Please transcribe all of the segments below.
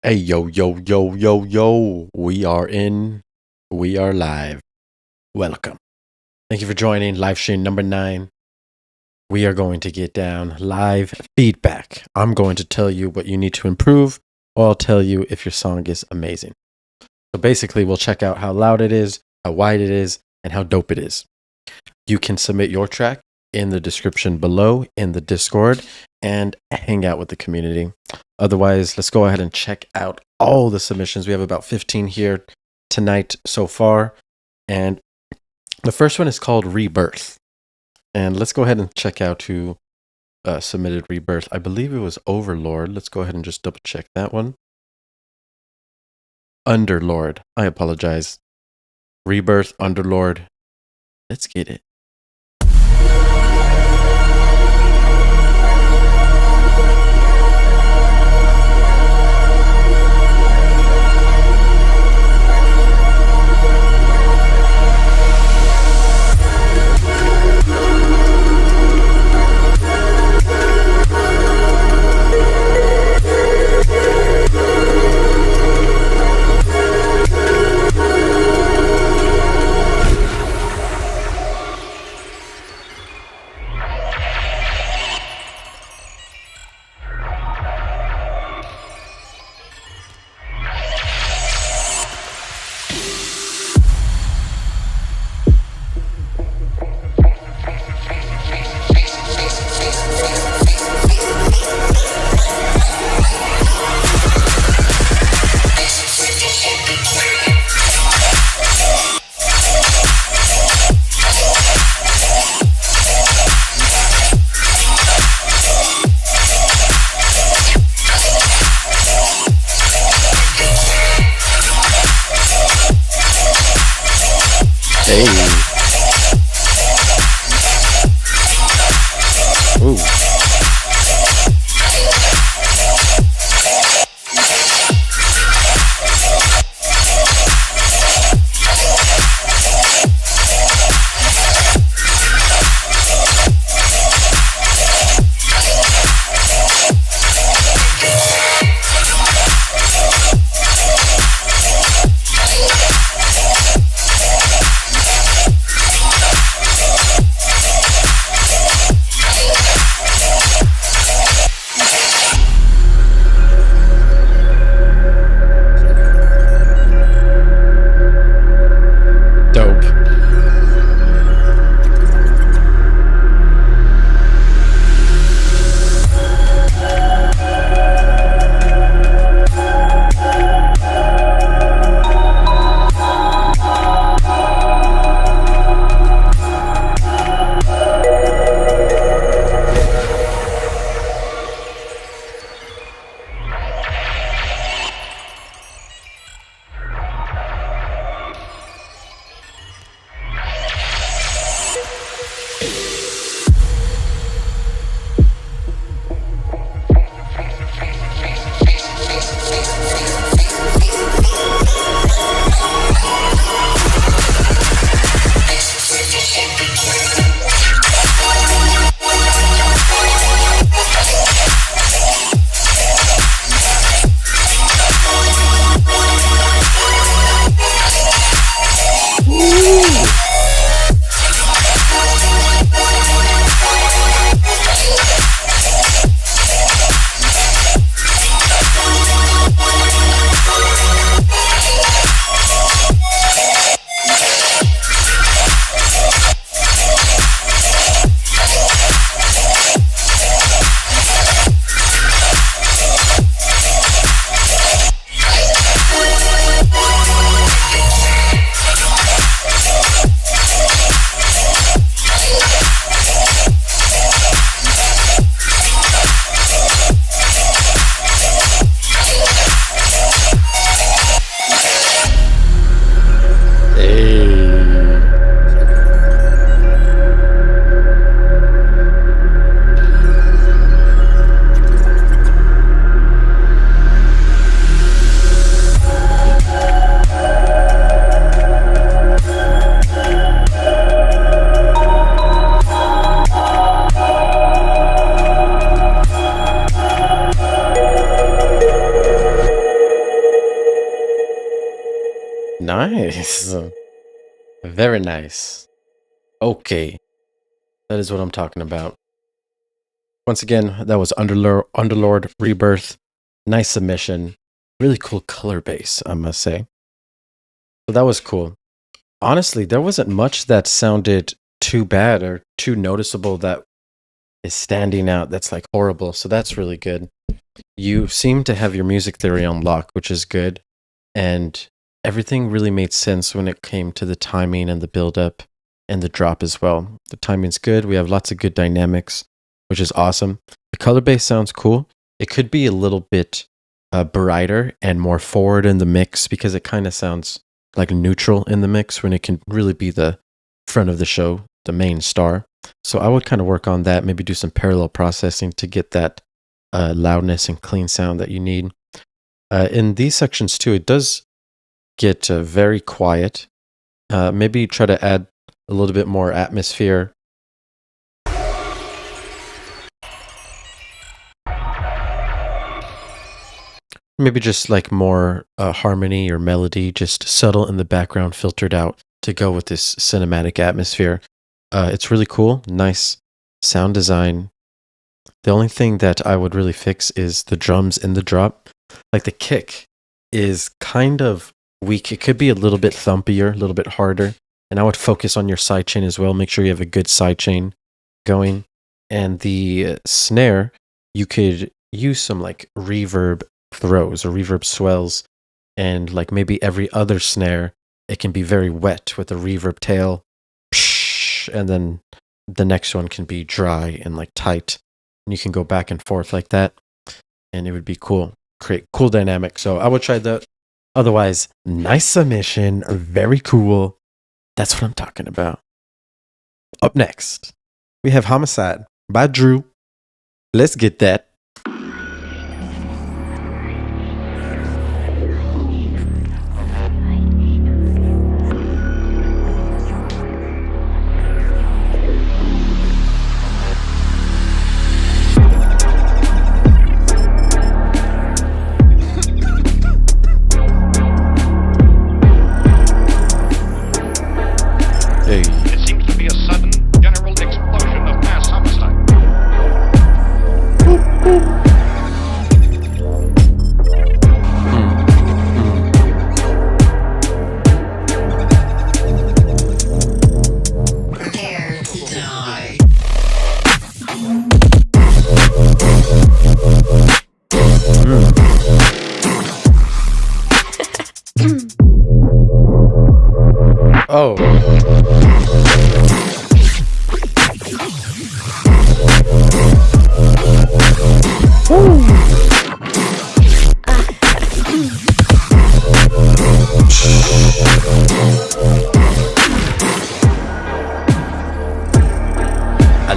Hey, yo, yo, yo, yo, yo. We are live. Welcome. Thank you for joining live stream number 9. We are going to get down live feedback. I'm going to tell you what you need to improve, or I'll tell you if your song is amazing. So basically, we'll check out how loud it is, how wide it is, and how dope it is. You can submit your track in the description below in the Discord and hang out with the community. Otherwise, let's go ahead and check out all the submissions. We have about 15 here tonight so far. And the first one is called Rebirth. And let's go ahead and check out who submitted Rebirth. I believe it was Overlord. Let's go ahead and just double check that one. Underlord. I apologize. Rebirth, Underlord. Let's get it. nice. Very nice. Okay. That is what I'm talking about. Once again, that was Underlord Rebirth. Nice submission. Really cool color base, I must say. So that was cool. Honestly, there wasn't much that sounded too bad or too noticeable that is standing out that's like horrible. So that's really good. You seem to have your music theory on lock, which is good. And everything really made sense when it came to the timing and the build-up and the drop as well. The timing's good. We have lots of good dynamics, which is awesome. The color base sounds cool. It could be a little bit brighter and more forward in the mix because it kind of sounds like neutral in the mix when it can really be the front of the show, the main star. So I would kind of work on that, maybe do some parallel processing to get that loudness and clean sound that you need. In these sections too, it does get very quiet. Maybe try to add a little bit more atmosphere. Maybe just like more harmony or melody, just subtle in the background, filtered out to go with this cinematic atmosphere. It's really cool. Nice sound design. The only thing that I would really fix is the drums in the drop. Like the kick is kind of weak. It could be a little bit thumpier, a little bit harder. And I would focus on your sidechain as well. Make sure you have a good sidechain going. And the snare, you could use some like reverb throws or reverb swells. And like maybe every other snare, it can be very wet with a reverb tail. And then the next one can be dry and like tight. And you can go back and forth like that. And it would be cool. Create cool dynamic. So I would try that. Otherwise, nice submission. Very cool. That's what I'm talking about. Up next, we have Homicide by Drew. Let's get that. It seems to be a sudden general explosion of mass homicide. Prepare to die. Oh.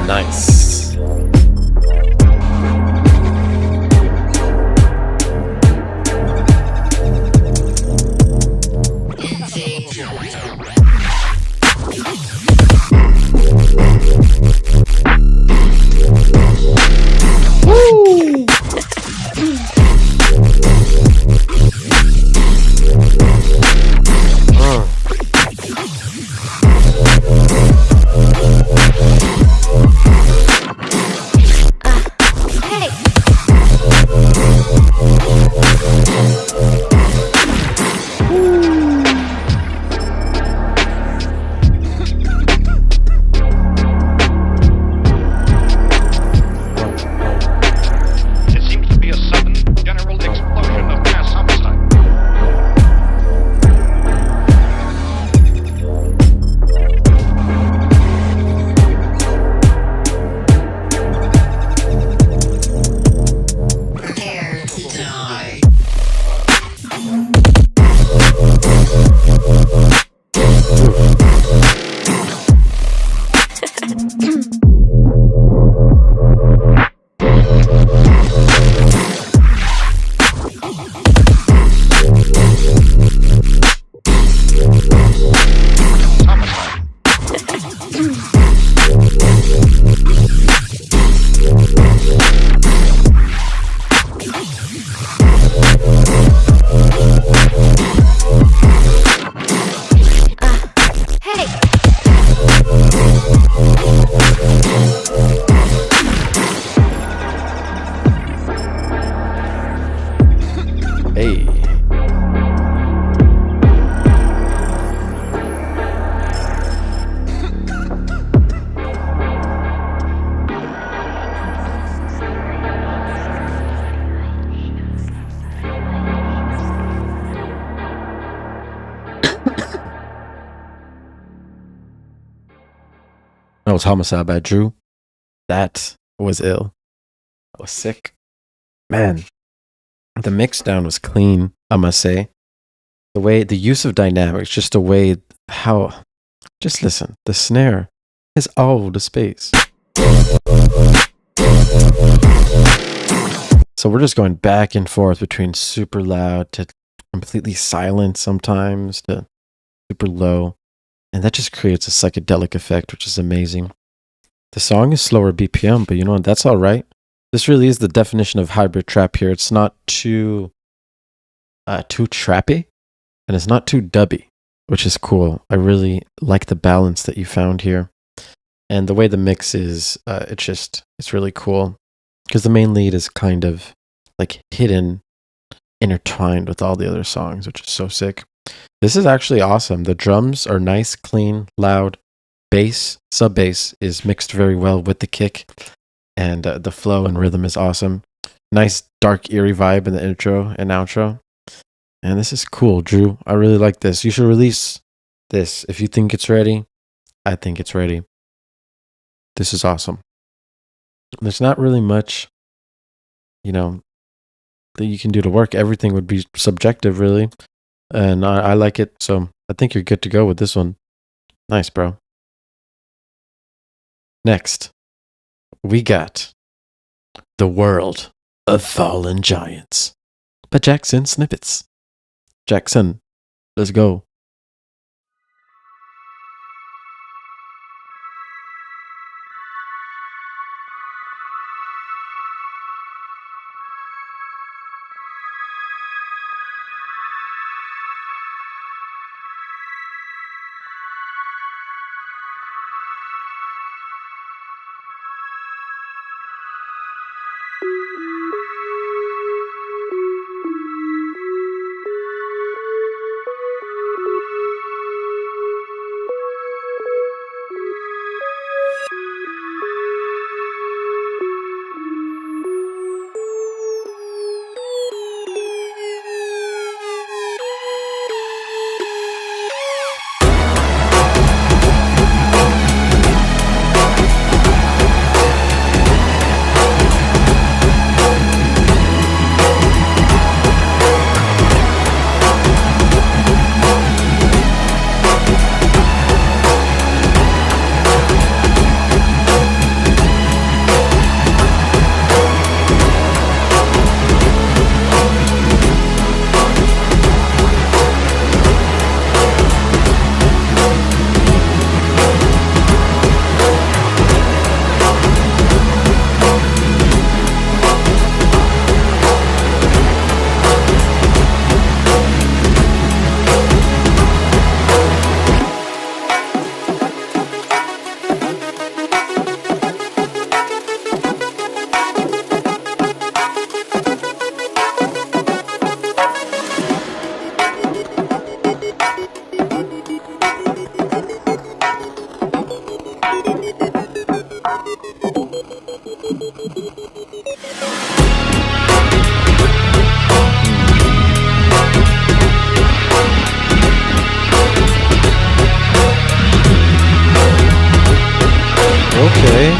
Nice. That was Homicide by Drew. That was ill. That was sick. Man, the mix down was clean, I must say. The use of dynamics, just the way how, just listen, the snare is all the space. So we're just going back and forth between super loud to completely silent sometimes to super low. And that just creates a psychedelic effect, which is amazing. The song is slower BPM, but you know what? That's all right. This really is the definition of hybrid trap here. It's not too trappy, and it's not too dubby, which is cool. I really like the balance that you found here. And the way the mix is, it's really cool. Because the main lead is kind of like hidden, intertwined with all the other songs, which is so sick. This is actually awesome. The drums are nice, clean, loud. Bass, sub bass is mixed very well with the kick. And the flow and rhythm is awesome. Nice, dark, eerie vibe in the intro and outro. And this is cool, Drew. I really like this. You should release this. If you think it's ready, I think it's ready. This is awesome. There's not really much, that you can do to work. Everything would be subjective, really. And I like it. So I think you're good to go with this one. Nice, bro. Next, we got The World of Fallen Giants by Jackson Snippets. Jackson, let's go. Okay.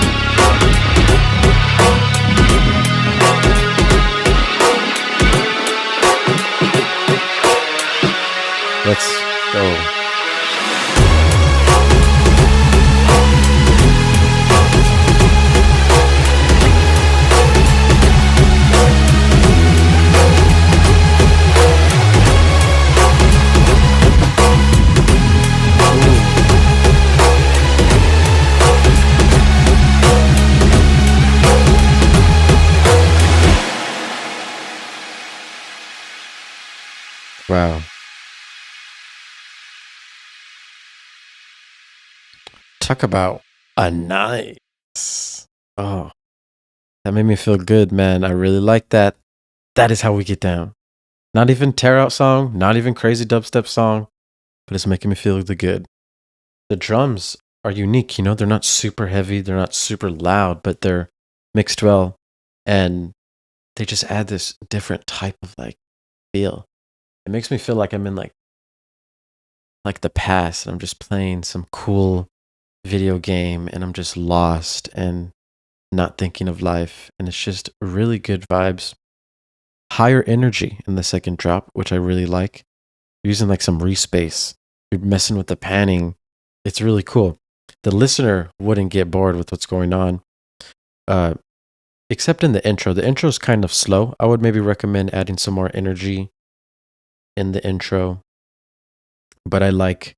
Let's go. Wow. Talk about a nice. Oh, that made me feel good, man. I really like that. That is how we get down. Not even tear out song, not even crazy dubstep song, but it's making me feel the good. The drums are unique, they're not super heavy, they're not super loud, but they're mixed well. And they just add this different type of feel. It makes me feel like I'm in like the past and I'm just playing some cool video game and I'm just lost and not thinking of life. And it's just really good vibes. Higher energy in the second drop, which I really like. Using like some respace. You're messing with the panning. It's really cool. The listener wouldn't get bored with what's going on. Except in the intro. The intro is kind of slow. I would maybe recommend adding some more energy in the intro. But I like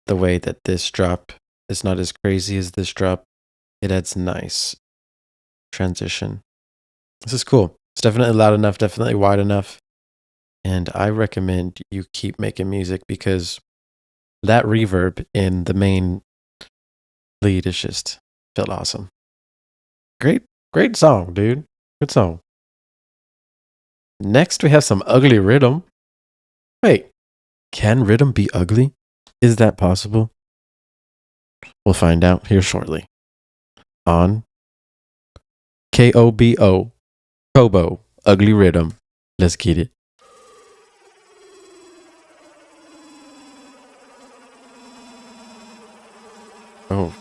the way that this drop is not as crazy as this drop. It adds nice transition. This is cool. It's definitely loud enough, definitely wide enough. And I recommend you keep making music because that reverb in the main lead is just felt awesome. Great song, dude. Good song. Next, we have some ugly rhythm. Wait, can rhythm be ugly? Is that possible? We'll find out here shortly. On KOBO, Kobo, ugly rhythm. Let's get it. Oh.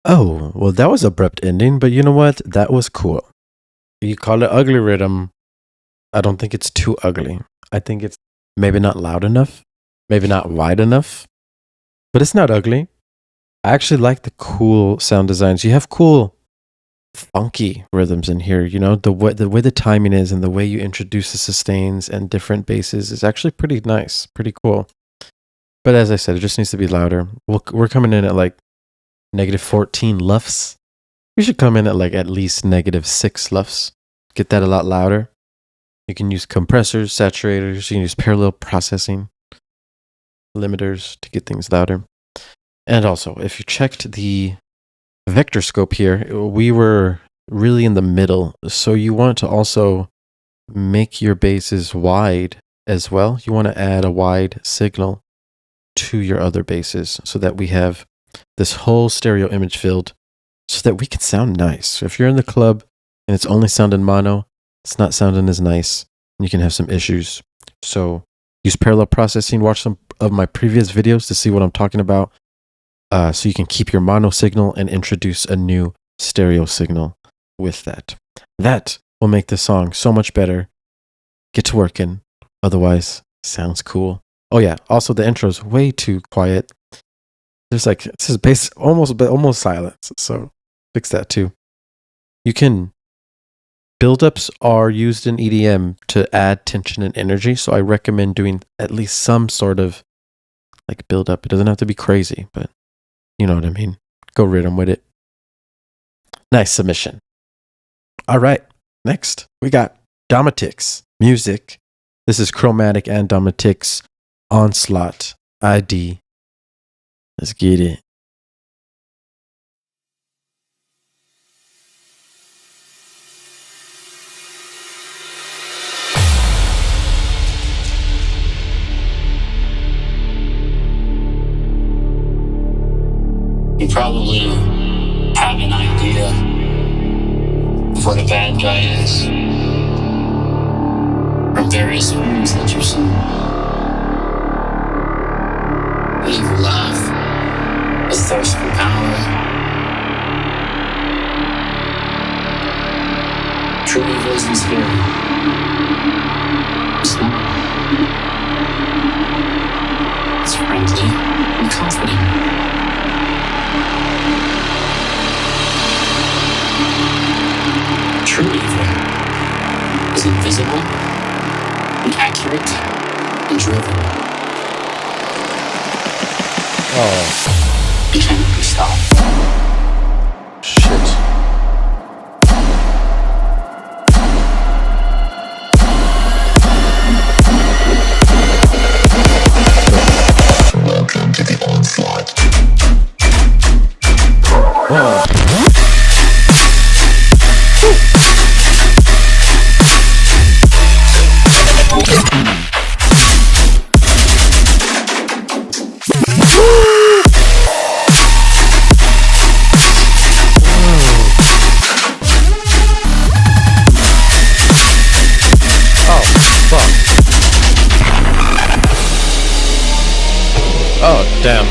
Oh, well, that was abrupt ending, but you know what? That was cool. You call it ugly rhythm. I don't think it's too ugly. I think it's maybe not loud enough, maybe not wide enough, but it's not ugly. I actually like the cool sound designs. You have cool, funky rhythms in here. You know, the way the timing is and the way you introduce the sustains and different basses is actually pretty nice, pretty cool. But as I said, it just needs to be louder. We're coming in at like -14 lufs. We should come in at like at least -6 lufs. Get that a lot louder. You can use compressors, saturators, you can use parallel processing, limiters to get things louder. And also, if you checked the vector scope here, we were really in the middle. So you want to also make your basses wide as well. You want to add a wide signal to your other basses so that we have this whole stereo image field so that we can sound nice. If you're in the club and it's only sounding mono, it's not sounding as nice and you can have some issues. So use parallel processing. Watch some of my previous videos to see what I'm talking about. So you can keep your mono signal and introduce a new stereo signal with that. That will make the song so much better. Get to working. Otherwise, sounds cool. Oh yeah, also the intro is way too quiet. There's like, this is almost silence. So fix that too. You can, buildups are used in EDM to add tension and energy. So I recommend doing at least some sort of like buildup. It doesn't have to be crazy, but you know what I mean. Go rhythm with it. Nice submission. All right. Next, we got Domatix music. This is Chromatic and Domatix Onslaught ID. Let's get it. You probably have an idea of what a bad guy is from various movies that you've seen. An evil laugh, a thirst for power. True evil isn't scary. It's not. It's friendly and comforting. True evil is invisible, inaccurate, and driven. Oh, It cannot be stopped. shit. Welcome to the Onslaught. Oh. Oh, damn.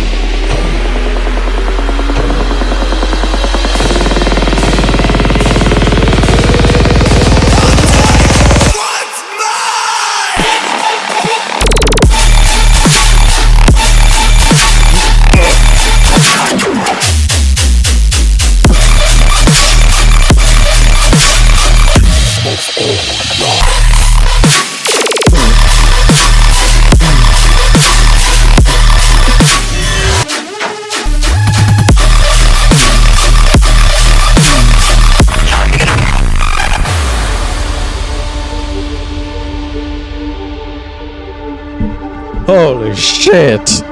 Holy shit!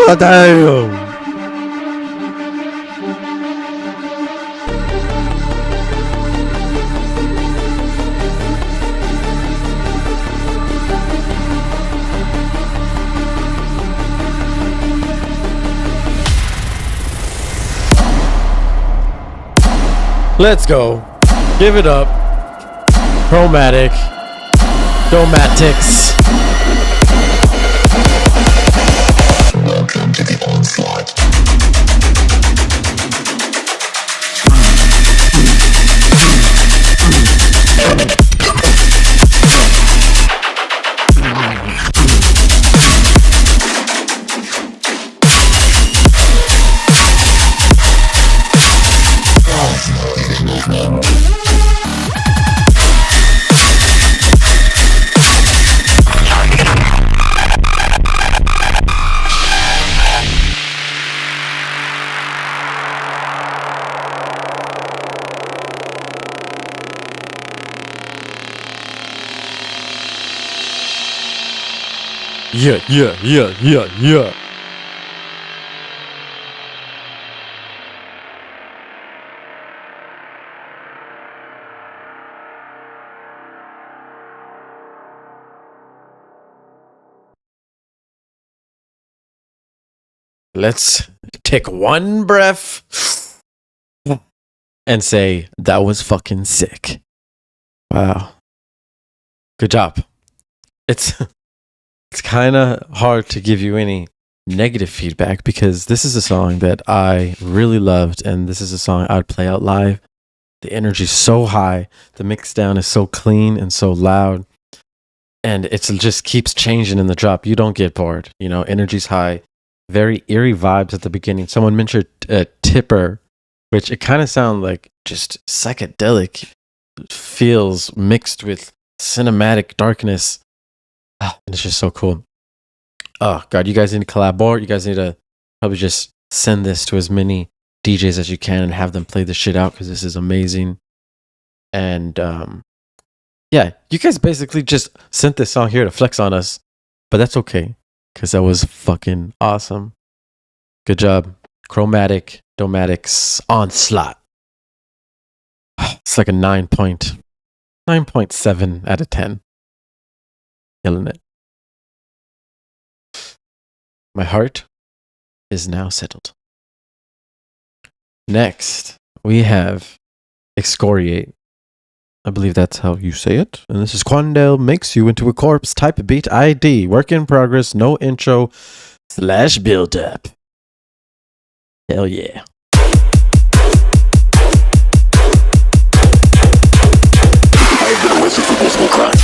Oh, damn! Let's go. Give it up. Chromatic. Domatics. Welcome to the Onslaught. Yeah. Let's take one breath and say that was fucking sick. Wow. Good job. It's kind of hard to give you any negative feedback because this is a song that I really loved and this is a song I'd play out live. The energy's so high, the mix down is so clean and so loud, and it just keeps changing in the drop. You don't get bored, you know, energy's high, very eerie vibes at the beginning. Someone mentioned Tipper, which it kind of sounds like just psychedelic feels mixed with cinematic darkness. And it's just so cool. Oh god, you guys need to collaborate. You guys need to probably just send this to as many DJs as you can and have them play this shit out because this is amazing. And yeah, you guys basically just sent this song here to flex on us, but that's okay because that was fucking awesome. Good job. Chromatic, Domatics, Onslaught. It's like a 9.7 out of 10. Killing it. My heart is now settled. Next, we have Excoriate. I believe that's how you say it. And this is Quandale Makes You Into a Corpse Type of Beat ID. Work in progress, no intro / build up. Hell yeah. I've been a wizard for personal crime.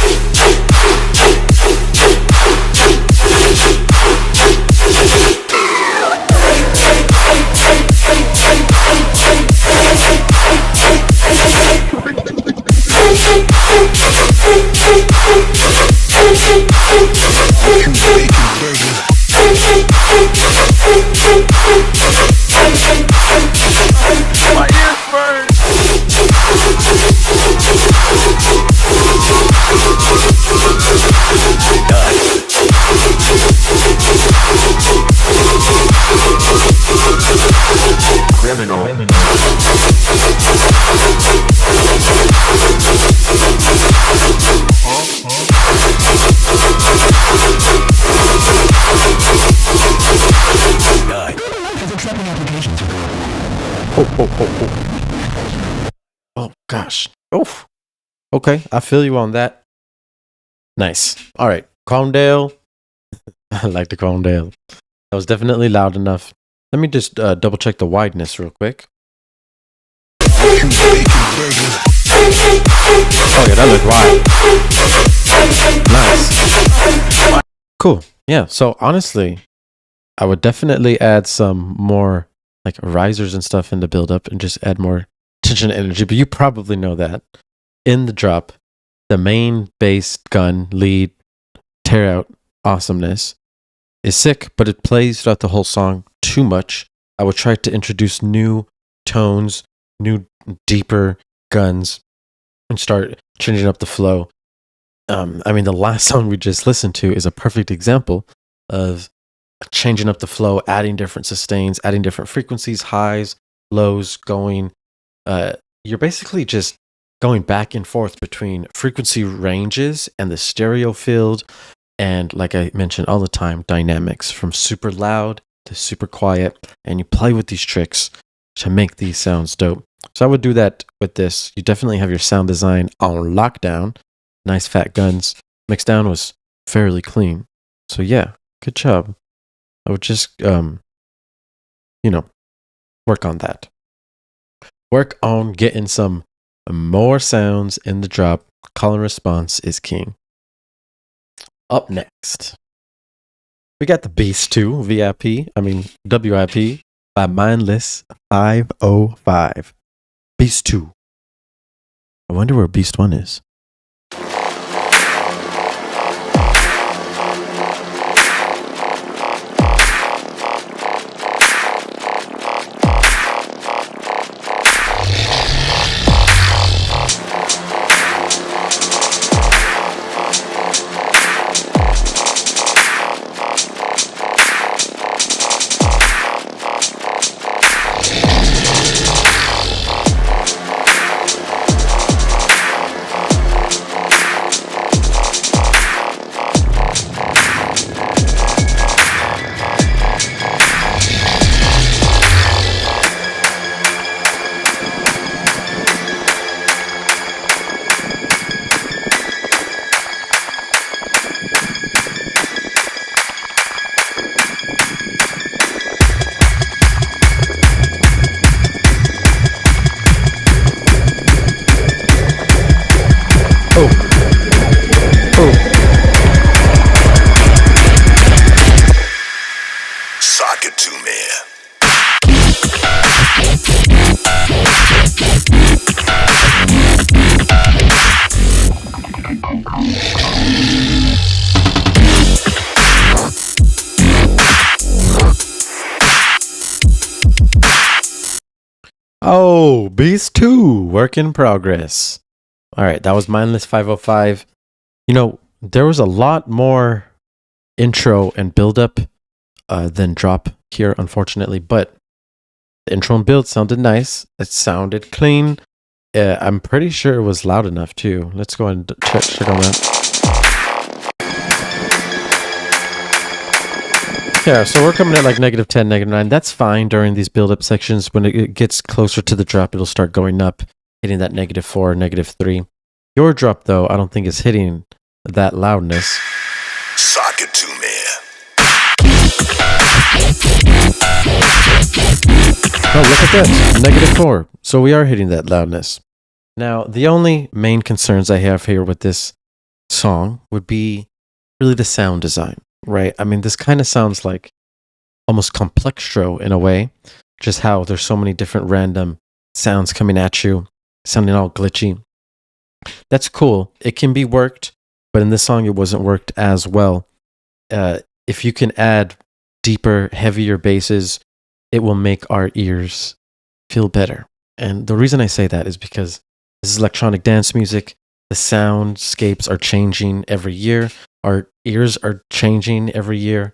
My ears burn. Criminal. Oh gosh. Oh. Okay, I feel you on that. Nice. All right, Quandale. I like the Quandale. That was definitely loud enough. Let me just double check the wideness real quick. Oh yeah, that looked wide. Nice. Cool. Yeah. So honestly, I would definitely add some more like risers and stuff in the build up and just add more tension and energy. But you probably know that in the drop, the main bass gun lead tear out awesomeness is sick, but it plays throughout the whole song too much. I would try to introduce new tones, new deeper guns, and start changing up the flow. I mean, the last song we just listened to is a perfect example of changing up the flow, adding different sustains, adding different frequencies, highs, lows, going. You're basically just going back and forth between frequency ranges and the stereo field. And like I mentioned all the time, dynamics from super loud to super quiet. And you play with these tricks to make these sounds dope. So I would do that with this. You definitely have your sound design on lockdown. Nice fat guns. Mixdown was fairly clean. So yeah, good job. I would just, work on that. Work on getting some more sounds in the drop. Call and response is king. Up next, we got the Beast 2 WIP by Mindless 505. Beast 2. I wonder where Beast 1 is. Oh, Beast 2, work in progress. All right, that was Mindless 505. You know, there was a lot more intro and build up than drop here, unfortunately, but the intro and build sounded nice. It sounded clean. I'm pretty sure it was loud enough too. Let's go and check on that. Yeah, so we're coming at like -10, -9. That's fine during these build-up sections. When it gets closer to the drop, it'll start going up, hitting that -4, -3. Your drop, though, I don't think is hitting that loudness. Sock it to me. Oh, look at that. -4. So we are hitting that loudness. Now, the only main concerns I have here with this song would be really the sound design, right? I mean, this kind of sounds like almost complextro in a way, just how there's so many different random sounds coming at you, sounding all glitchy. That's cool. It can be worked, but in this song, it wasn't worked as well. If you can add deeper, heavier basses, it will make our ears feel better. And the reason I say that is because this is electronic dance music. The soundscapes are changing every year. Our ears are changing every year.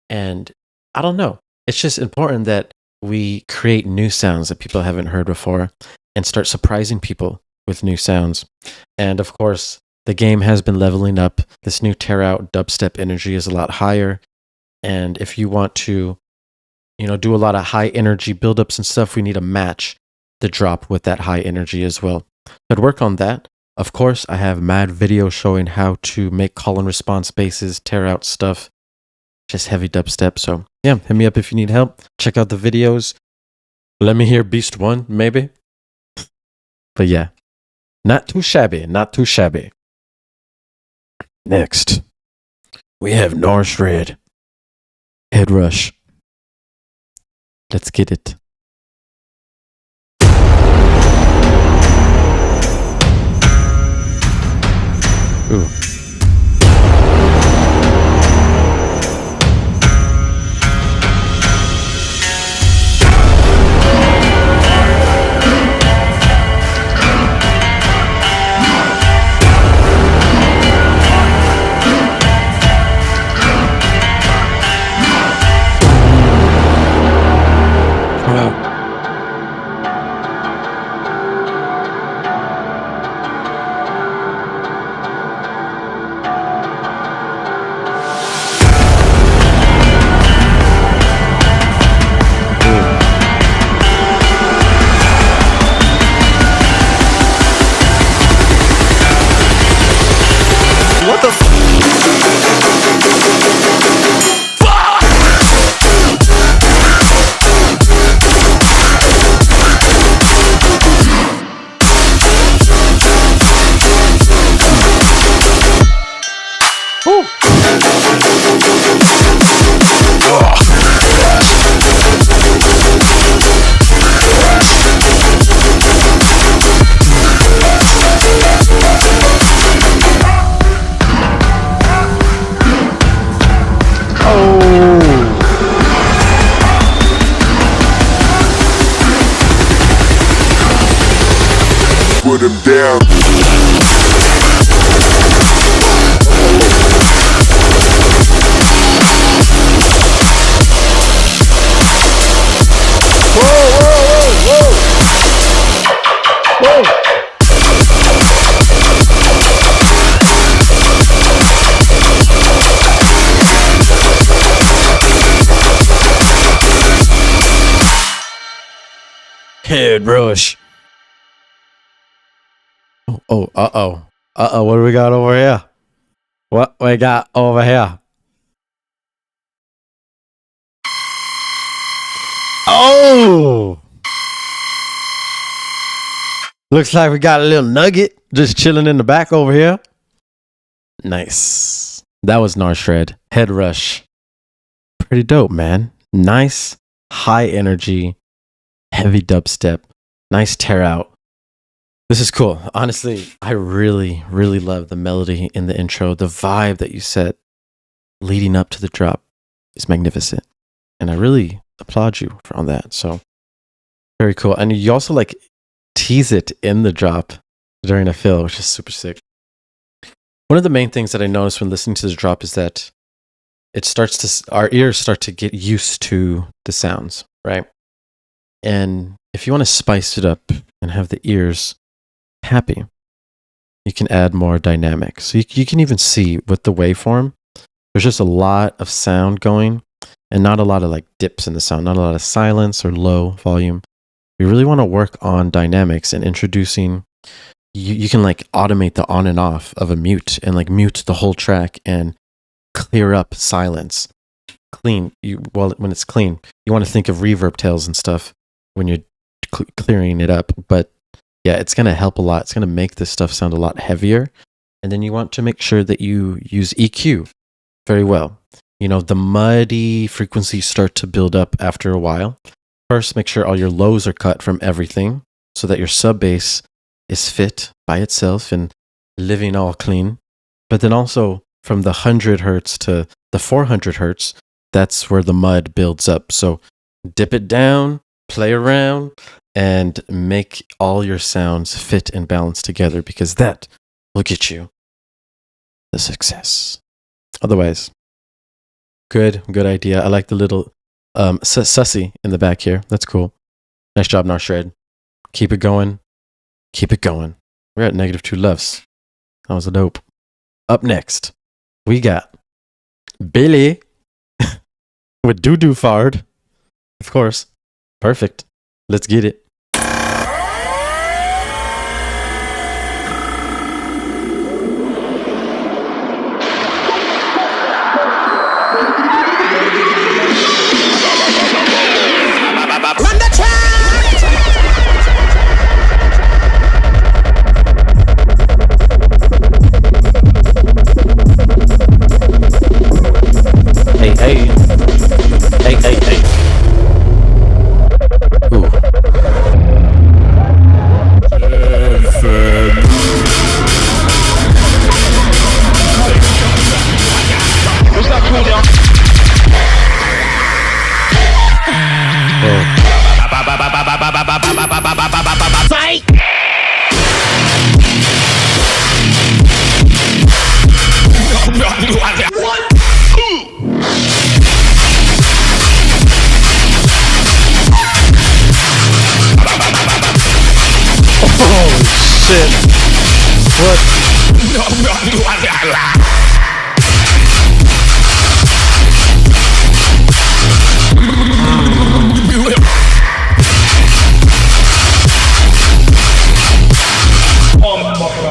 And I don't know. It's just important that we create new sounds that people haven't heard before and start surprising people with new sounds. And of course, the game has been leveling up. This new tear out dubstep energy is a lot higher. And if you want to, do a lot of high energy buildups and stuff, we need to match the drop with that high energy as well. I'd work on that. Of course, I have mad videos showing how to make call and response basses, tear out stuff, just heavy dubstep. So yeah, hit me up if you need help. Check out the videos. Let me hear Beast 1, maybe. But yeah, not too shabby, not too shabby. Next, we have Norse Red. Head Rush. Let's get it. Ooh. Put him down. Head Rush. Uh-oh, what do we got over here? What we got over here? Oh! Looks like we got a little nugget just chilling in the back over here. Nice. That was Norse Red. Head Rush. Pretty dope, man. Nice, high energy, heavy dubstep. Nice tear out. This is cool. Honestly, I really, really love the melody in the intro. The vibe that you set leading up to the drop is magnificent. And I really applaud you on that. So very cool. And you also tease it in the drop. during a fill, which is super sick. One of the main things that I noticed when listening to the drop is that our ears start to get used to the sounds, right? And if you want to spice it up and have the ears happy, you can add more dynamics. So you can even see with the waveform, there's just a lot of sound going and not a lot of like dips in the sound, not a lot of silence or low volume. We really want to work on dynamics and introducing, you can like automate the on and off of a mute and like mute the whole track and clear up silence. Clean, when it's clean, you want to think of reverb tails and stuff when you're clearing it up. But yeah, it's going to help a lot. It's going to make this stuff sound a lot heavier. And then you want to make sure that you use EQ very well. You know, the muddy frequencies start to build up after a while. First, make sure all your lows are cut from everything so that your sub bass is fit by itself and living all clean. But then also from the 100 hertz to the 400 hertz, that's where the mud builds up. So dip it down, play around, and make all your sounds fit and balance together, because that will get you the success. Otherwise, good idea. I like the little sussy in the back here. That's cool. Nice job, Narshred. Keep it going. Keep it going. We're at -2 lefts. That was a dope. Up next, we got Billy with Dudu Fard. Of course. Perfect. Let's get it. Hey. Ooh. What's that cooldown? Fight! What? Oh shit! What? Oh my god!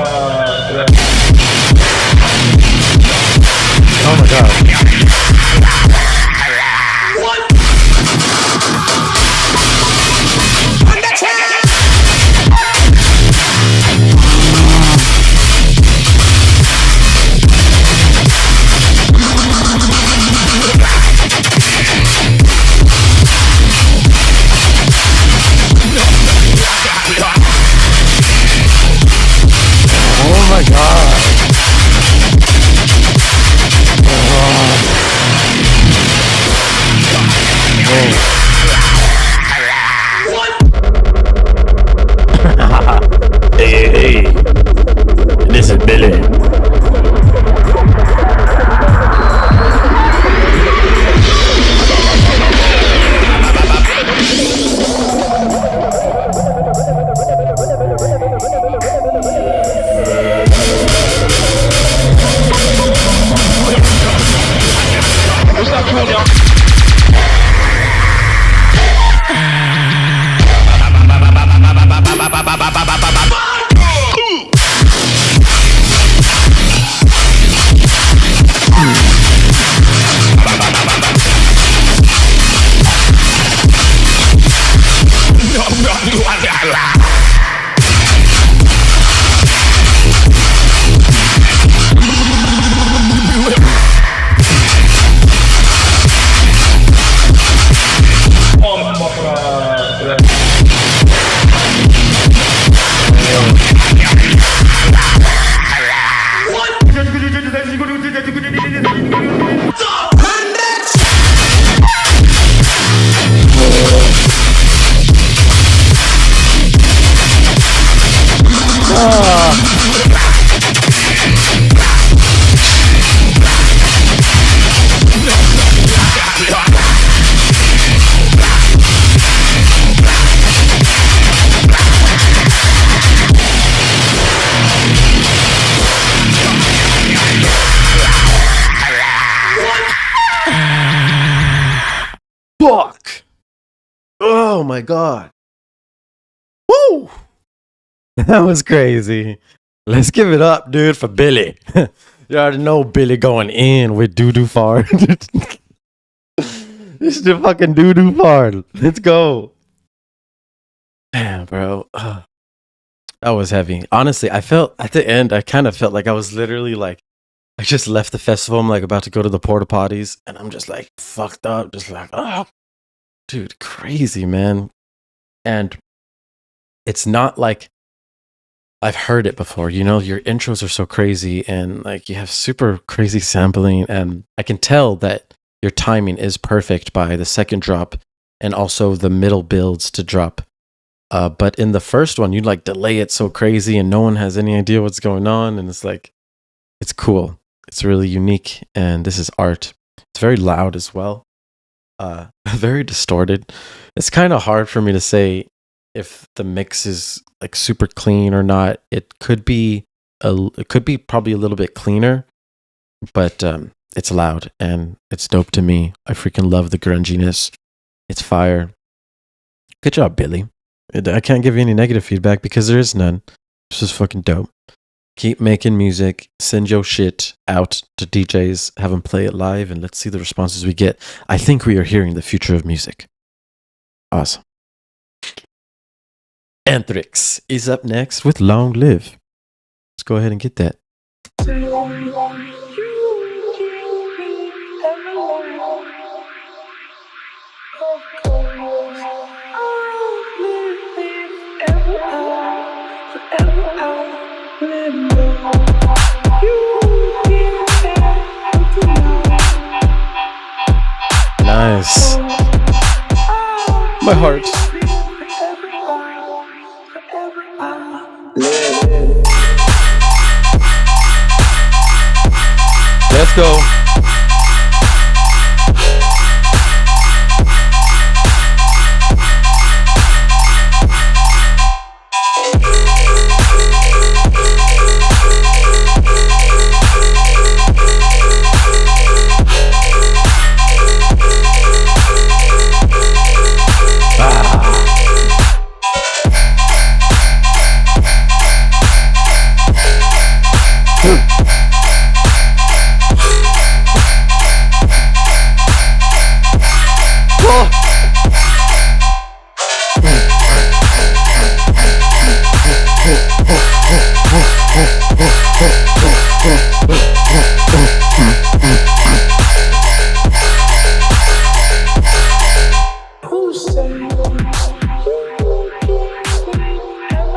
my god. Woo! That was crazy. Let's give it up, dude, for Billy. You already know Billy going in with Dudu fart. This is the fucking Dudu fart. Let's go. Damn, bro. That was heavy. Honestly, I felt at the end, I kind of felt like I was literally like, I just left the festival. I'm like about to go to the porta potties and I'm just like fucked up. Just like, oh, dude, crazy, man. And it's not like I've heard it before. You know, your intros are so crazy and like you have super crazy sampling. And I can tell that your timing is perfect by the second drop and also the middle builds to drop. But in the first one, you like delay it so crazy and no one has any idea what's going on. And it's like, it's cool. It's really unique. And this is art. It's very loud as well. Very distorted. It's kind of hard for me to say if the mix is like super clean or not. It could be probably a little bit cleaner, but it's loud and it's dope to me. I freaking love the grunginess. It's fire. Good job, Billy. I can't give you any negative feedback because there is none. This is fucking dope. Keep making music. Send your shit out to DJs. Have them play it live and let's see the responses we get. I think we are hearing the future of music. Awesome. Anthrix is up next with Long Live. Let's go ahead and get that. Nice. My heart. Let's go.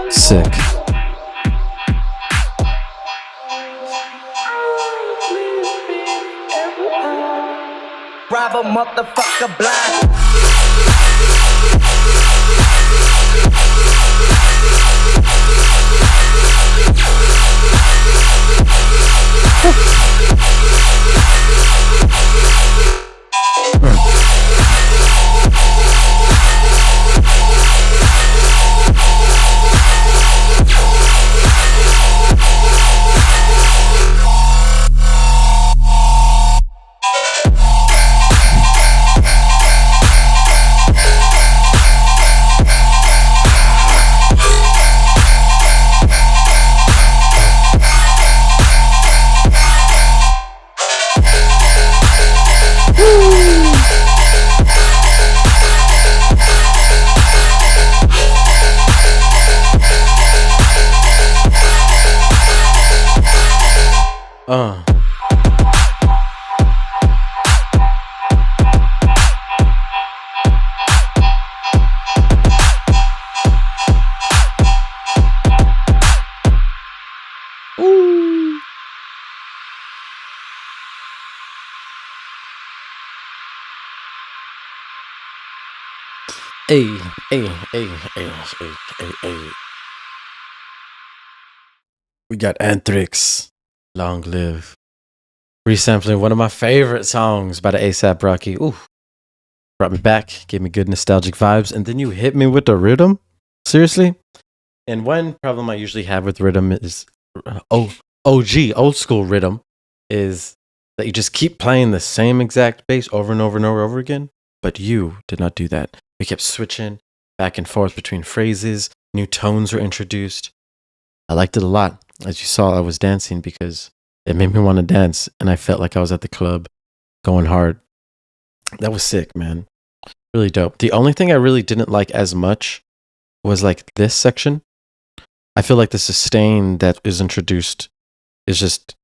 Sick. Rob a motherfucker blind. Hey. We got Anthrix. Long Live. Resampling one of my favorite songs by the ASAP Rocky. Ooh. Brought me back. Gave me good nostalgic vibes. And then you hit me with the rhythm? Seriously? And one problem I usually have with rhythm is old school rhythm is that you just keep playing the same exact bass over and over and over again. But you did not do that. We kept switching back and forth between phrases. New tones were introduced. I liked it a lot. As you saw, I was dancing because it made me want to dance, and I felt like I was at the club going hard. That was sick, man. Really dope. The only thing I really didn't like as much was like this section. I feel like the sustain that is introduced is just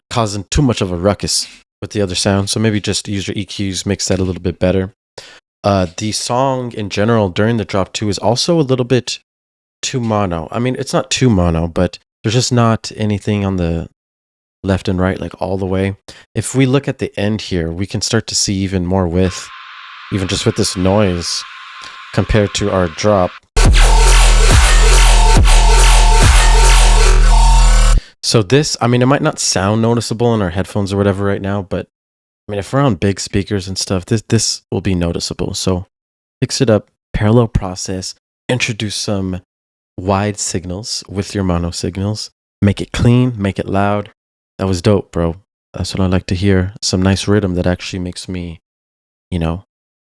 causing too much of a ruckus with the other sound. So maybe just use your EQs, mix that a little bit better. The song in general during the drop 2 is also a little bit too mono. I mean, it's not too mono, but there's just not anything on the left and right like all the way. If we look at the end here, we can start to see even more width, even just with this noise compared to our drop. So this, I mean, it might not sound noticeable in our headphones or whatever right now, but I mean, if we're on big speakers and stuff, this will be noticeable. So fix it up, parallel process, introduce some wide signals with your mono signals, make it clean, make it loud. That was dope, bro. That's what I like to hear. Some nice rhythm that actually makes me, you know,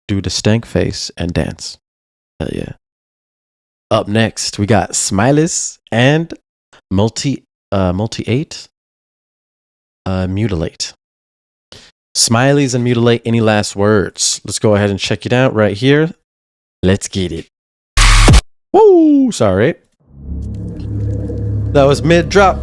do the stank face and dance. Hell yeah. Up next, we got Smiles and Mutilate. Smileys and Mutilate, any last words? Let's go ahead and check it out right here. Let's get it. Woo! Sorry. That was mid-drop.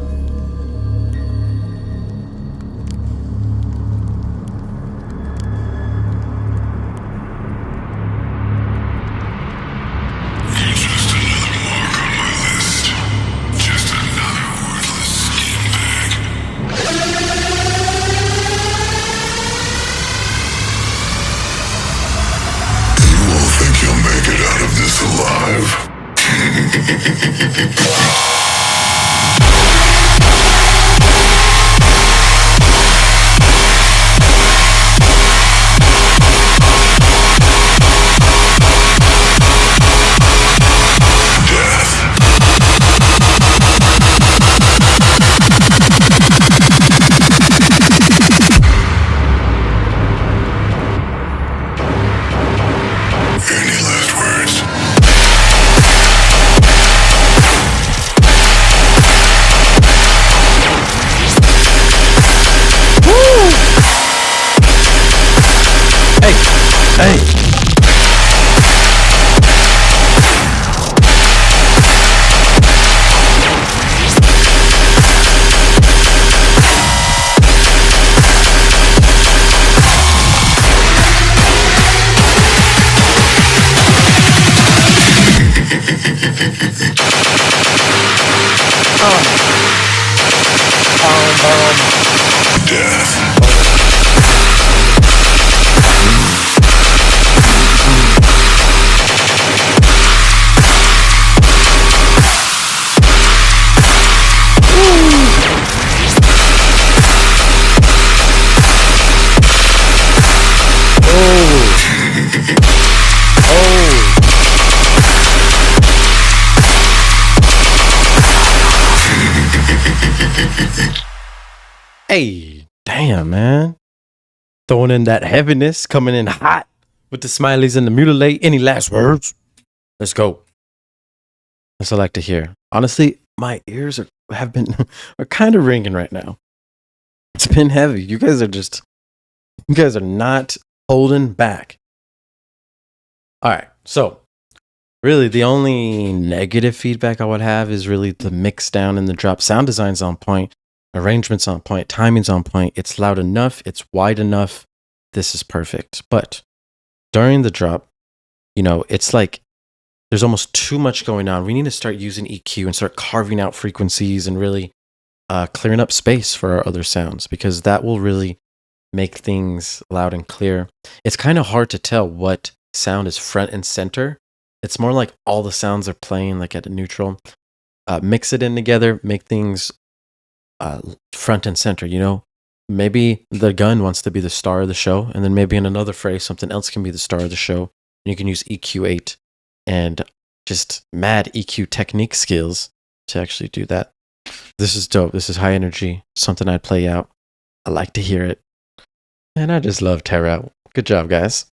Hey, damn, man. Throwing in that heaviness, coming in hot with the Smileys and the Mutilate. Any last words? Let's go. That's what I like to hear. Honestly, my ears are kind of ringing right now. It's been heavy. You guys are not holding back. All right. So really the only negative feedback I would have is really the mix down and the drop. Sound design's on point. Arrangement's on point, timing's on point. It's loud enough, it's wide enough. This is perfect. But during the drop, you know, it's like there's almost too much going on. We need to start using EQ and start carving out frequencies and really clearing up space for our other sounds, because that will really make things loud and clear. It's kind of hard to tell what sound is front and center. It's more like all the sounds are playing like at a neutral. Mix it in together, make things front and center, you know. Maybe the gun wants to be the star of the show, and then maybe in another phrase something else can be the star of the show, and you can use EQ8 and just mad EQ technique skills to actually do that. This is dope. This is high energy, something I'd play out. I like to hear it, and I just love Tetrap. Good job, guys.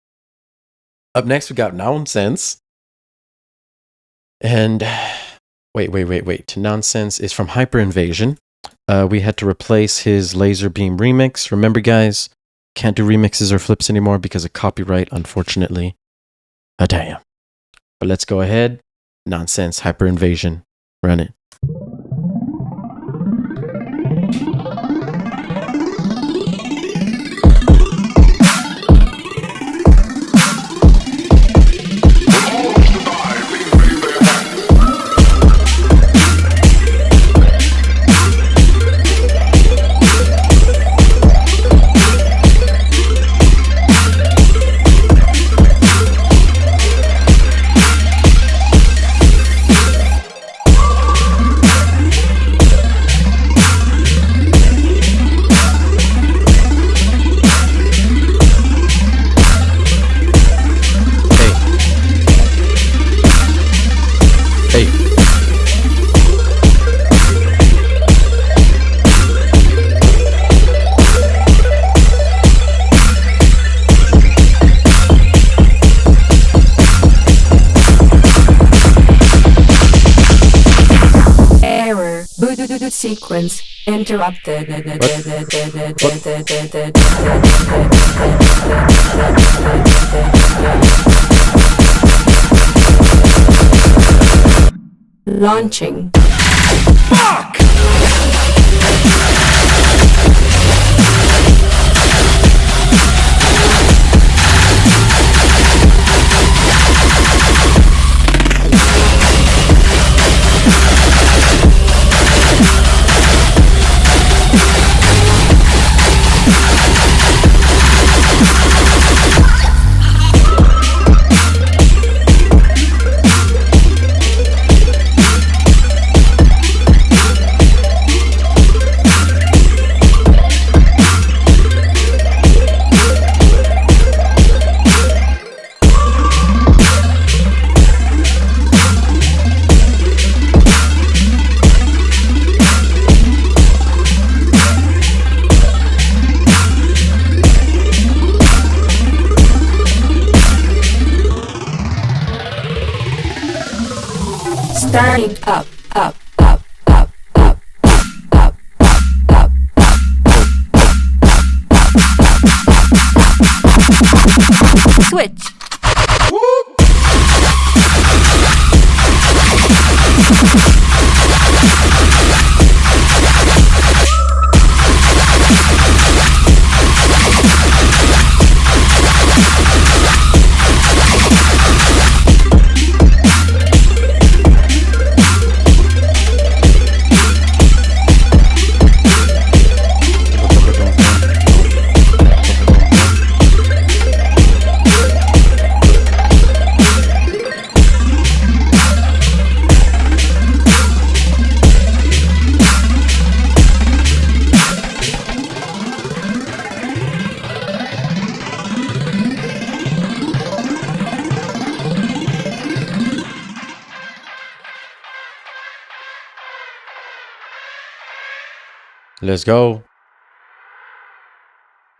Up next we got Nonsense. And wait. Nonsense is from Hyper Invasion. We had to replace his Laser Beam remix. Remember, guys, can't do remixes or flips anymore because of copyright, unfortunately. Damn. But let's go ahead. Nonsense, Hyper Invasion. Run it. Sequence interrupted. Launching. Fuck! Starting up. Switch. Let's go.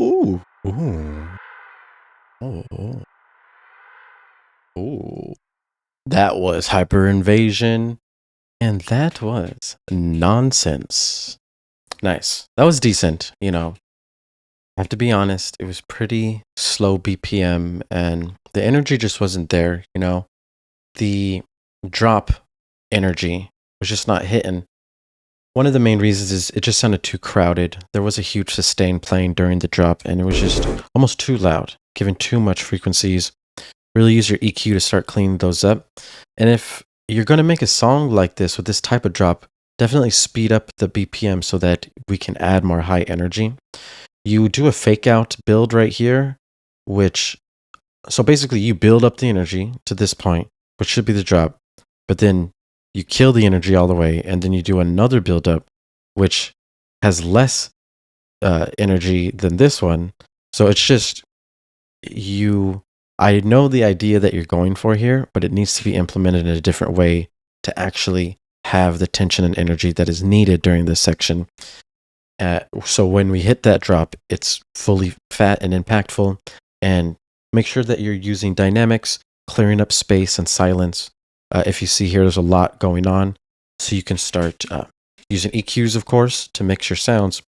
Ooh. Oh. That was Hyper Invasion. And that was Nonsense. Nice. That was decent, you know. I have to be honest, it was pretty slow BPM and the energy just wasn't there, you know. The drop energy was just not hitting. One of the main reasons is it just sounded too crowded. There was a huge sustain playing during the drop and it was just almost too loud, giving too much frequencies. Really use your EQ to start cleaning those up. And if you're going to make a song like this with this type of drop, definitely speed up the BPM so that we can add more high energy. You do a fake out build right here, so basically you build up the energy to this point, which should be the drop, but then you kill the energy all the way, and then you do another build up, which has less energy than this one. So it's just, I know the idea that you're going for here, but it needs to be implemented in a different way to actually have the tension and energy that is needed during this section. So when we hit that drop, it's fully fat and impactful, and make sure that you're using dynamics, clearing up space and silence If you see here, there's a lot going on. So you can start using EQs, of course, to mix your sounds,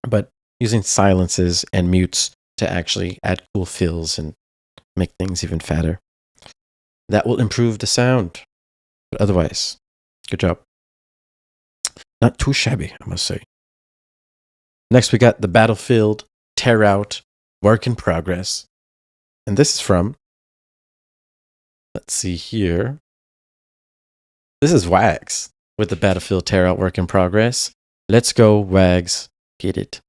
but using silences and mutes to actually add cool fills and make things even fatter. That will improve the sound. But otherwise, good job. Not too shabby, I must say. Next, we got the Battlefield Tear Out Work in Progress. And this is from, let's see here. This is Wags with the Battlefield Tear Out Work in Progress. Let's go, Wags. Get it.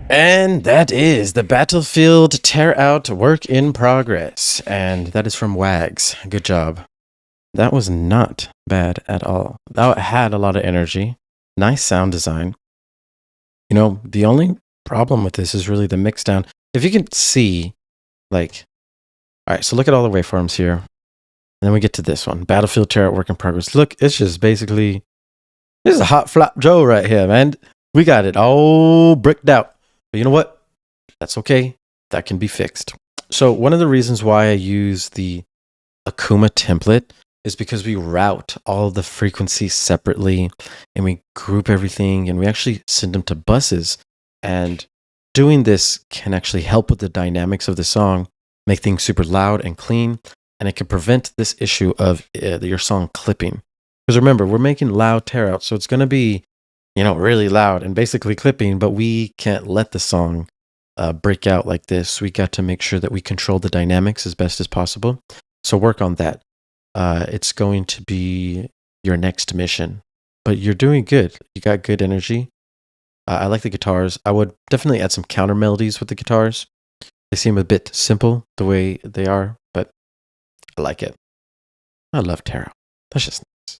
And that is the Battlefield Tear Out Work in Progress. And that is from Wags. Good job. That was not bad at all. That had a lot of energy. Nice sound design. You know, the only problem with this is really the mix down. If you can see, like, all right, so look at all the waveforms here. And then we get to this one, Battlefield Tear Out Work in Progress. Look, it's just basically, this is a hot flop Joe right here, man. We got it all bricked out. But you know what? That's okay. That can be fixed. So one of the reasons why I use the Akuma template is because we route all the frequencies separately and we group everything and we actually send them to buses. And doing this can actually help with the dynamics of the song, make things super loud and clean, and it can prevent this issue of your song clipping. Because remember, we're making loud tear out, so it's going to be, really loud and basically clipping, but we can't let the song break out like this. We got to make sure that we control the dynamics as best as possible. So work on that. It's going to be your next mission, but you're doing good. You got good energy. I like the guitars. I would definitely add some counter melodies with the guitars. They seem a bit simple the way they are, but I like it. I love tarot. That's just nice.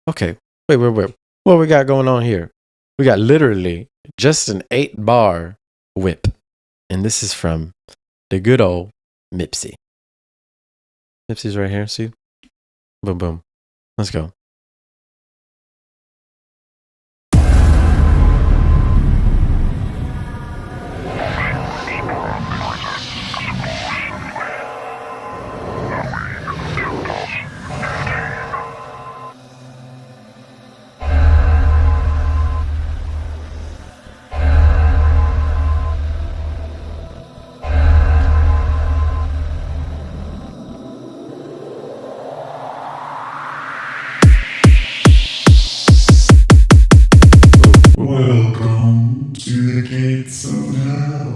Okay, wait. What we got going on here? We got literally just an 8-bar whip. And this is from the good old Mipsy. Mipsy's right here, see? Boom, boom. Let's go. Welcome to the gates of hell.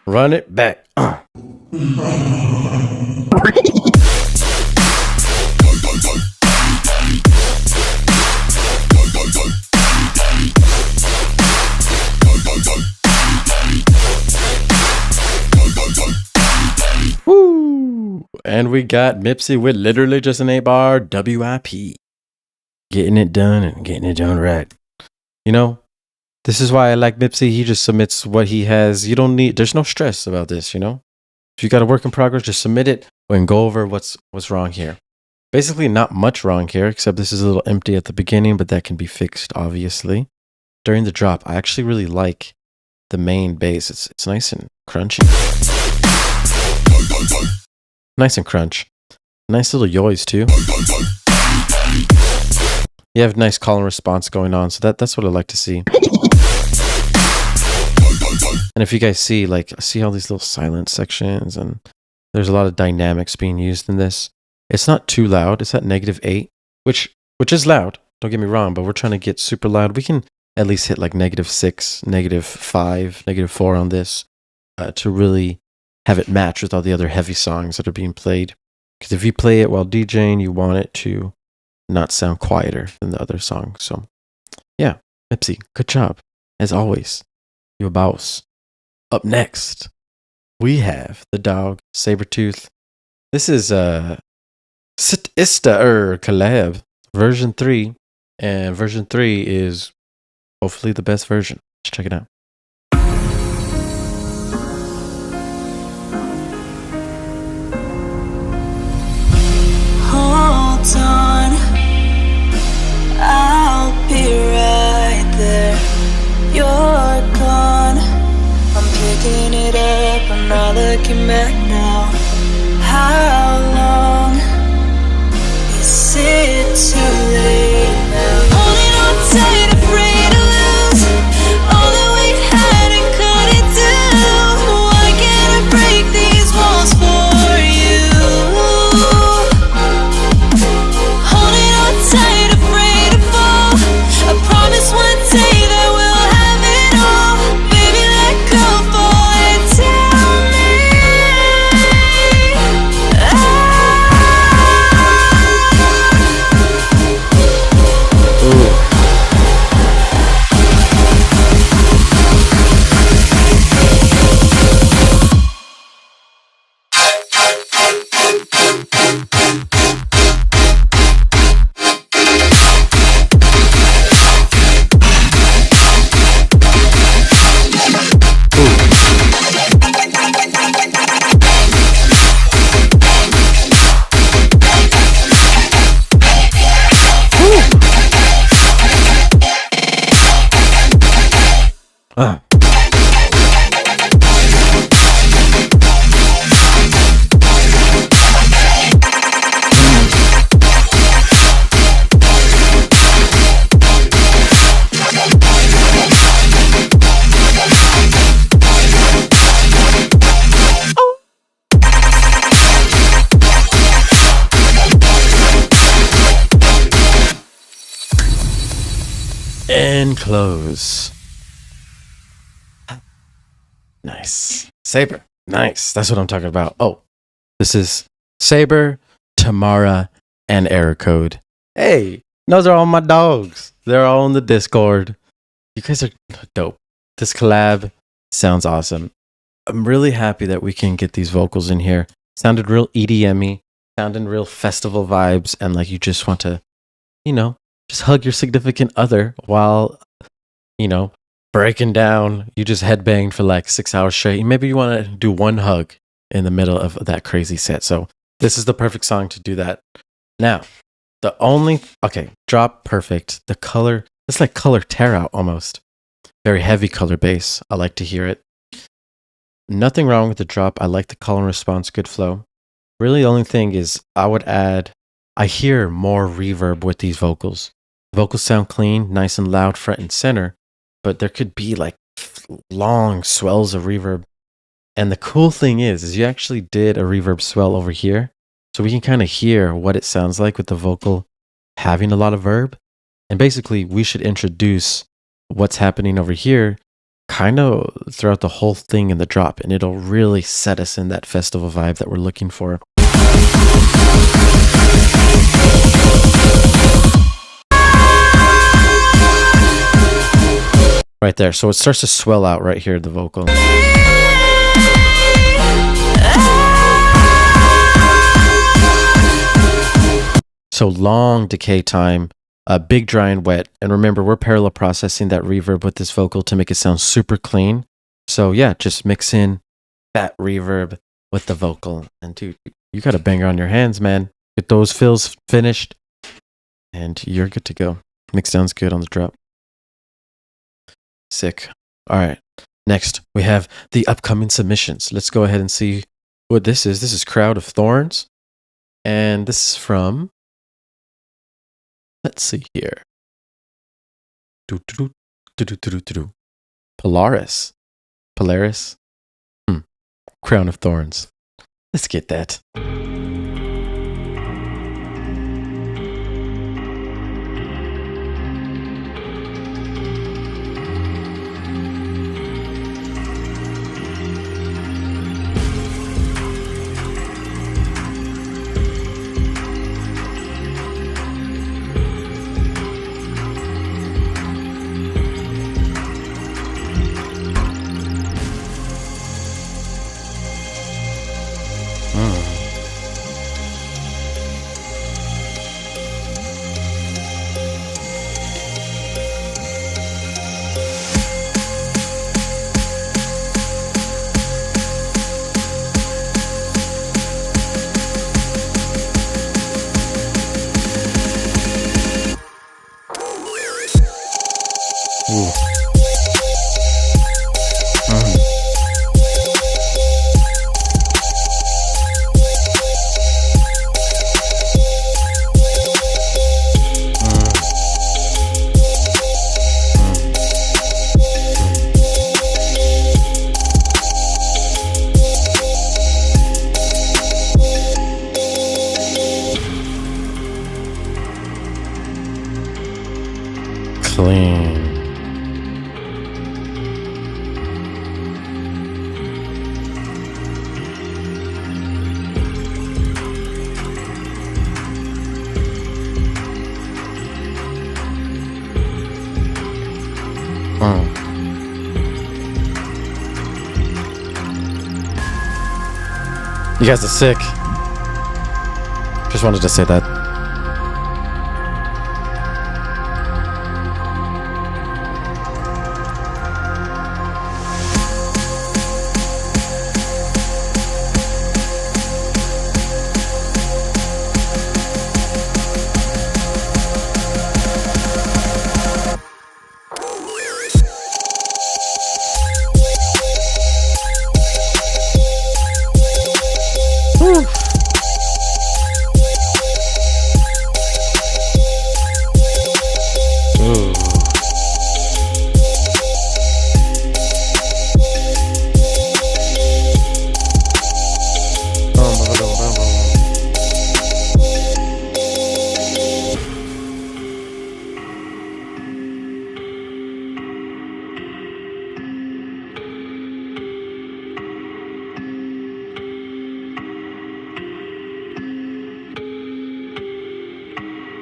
Run it back. Woo! And we got Mipsy with literally just an 8-bar WIP. Getting it done and getting it done right. This is why I like Mipsy. He just submits what he has. There's no stress about this, If you got a work in progress, just submit it and go over what's wrong here. Basically, not much wrong here, except this is a little empty at the beginning, but that can be fixed, obviously. During the drop, I actually really like the main bass. It's nice and crunchy. Nice and crunch. Nice little yoys, too. You have nice call and response going on, so that's what I like to see. And if you guys see all these little silent sections, and there's a lot of dynamics being used in this. It's not too loud. It's at -8, which is loud. Don't get me wrong, but we're trying to get super loud. We can at least hit like -6, -5, -4 on this to really have it match with all the other heavy songs that are being played. Because if you play it while DJing, you want it to not sound quieter than the other songs. So, yeah, Mipsy, good job. As always, you a boss. Up next, we have the dog, Sabertooth. This is Sit Ista collab, version 3. And version 3 is hopefully the best version. Let's check it out. Hold on, I'll be right there. You're gone, I'm picking it up, I'm not looking back now. How long is it too late now? Holding on tight, afraid to lose all that we had and couldn't do. Why can't I break these walls for you? Holding on tight, afraid to fall. I promise one day that we'll have it all. Baby, let go, fall and tell me And close. Nice. Saber. Nice. That's what I'm talking about. Oh, this is Saber, Tamara, and Error Code. Hey, those are all my dogs. They're all in the Discord. You guys are dope. This collab sounds awesome. I'm really happy that we can get these vocals in here. Sounded real EDM-y, sounding real festival vibes, and like you just want to, you know, just hug your significant other while, you know, breaking down. You just headbanged for like 6 hours straight. Maybe you want to do one hug in the middle of that crazy set. So this is the perfect song to do that. Now, drop perfect. The color, it's like color tear out almost. Very heavy color bass. I like to hear it. Nothing wrong with the drop. I like the call and response, good flow. Really, the only thing is I hear more reverb with these vocals. Vocals sound clean, nice and loud, front and center, but there could be like long swells of reverb. And the cool thing is you actually did a reverb swell over here. So we can kind of hear what it sounds like with the vocal having a lot of verb. And basically, we should introduce what's happening over here kind of throughout the whole thing in the drop, and it'll really set us in that festival vibe that we're looking for. Right there. So it starts to swell out right here, the vocal. So long decay time. Big, dry, and wet. And remember, we're parallel processing that reverb with this vocal to make it sound super clean. So yeah, just mix in that reverb with the vocal. And dude, you got a banger on your hands, man. Get those fills finished and you're good to go. Mix sounds good on the drop. Sick. All right. Next, we have the upcoming submissions. Let's go ahead and see what this is. This is Crowd of Thorns. And this is from... Let's see here. Polaris. Crown of Thorns. Let's get that. Clean. You guys are sick. Just wanted to say that.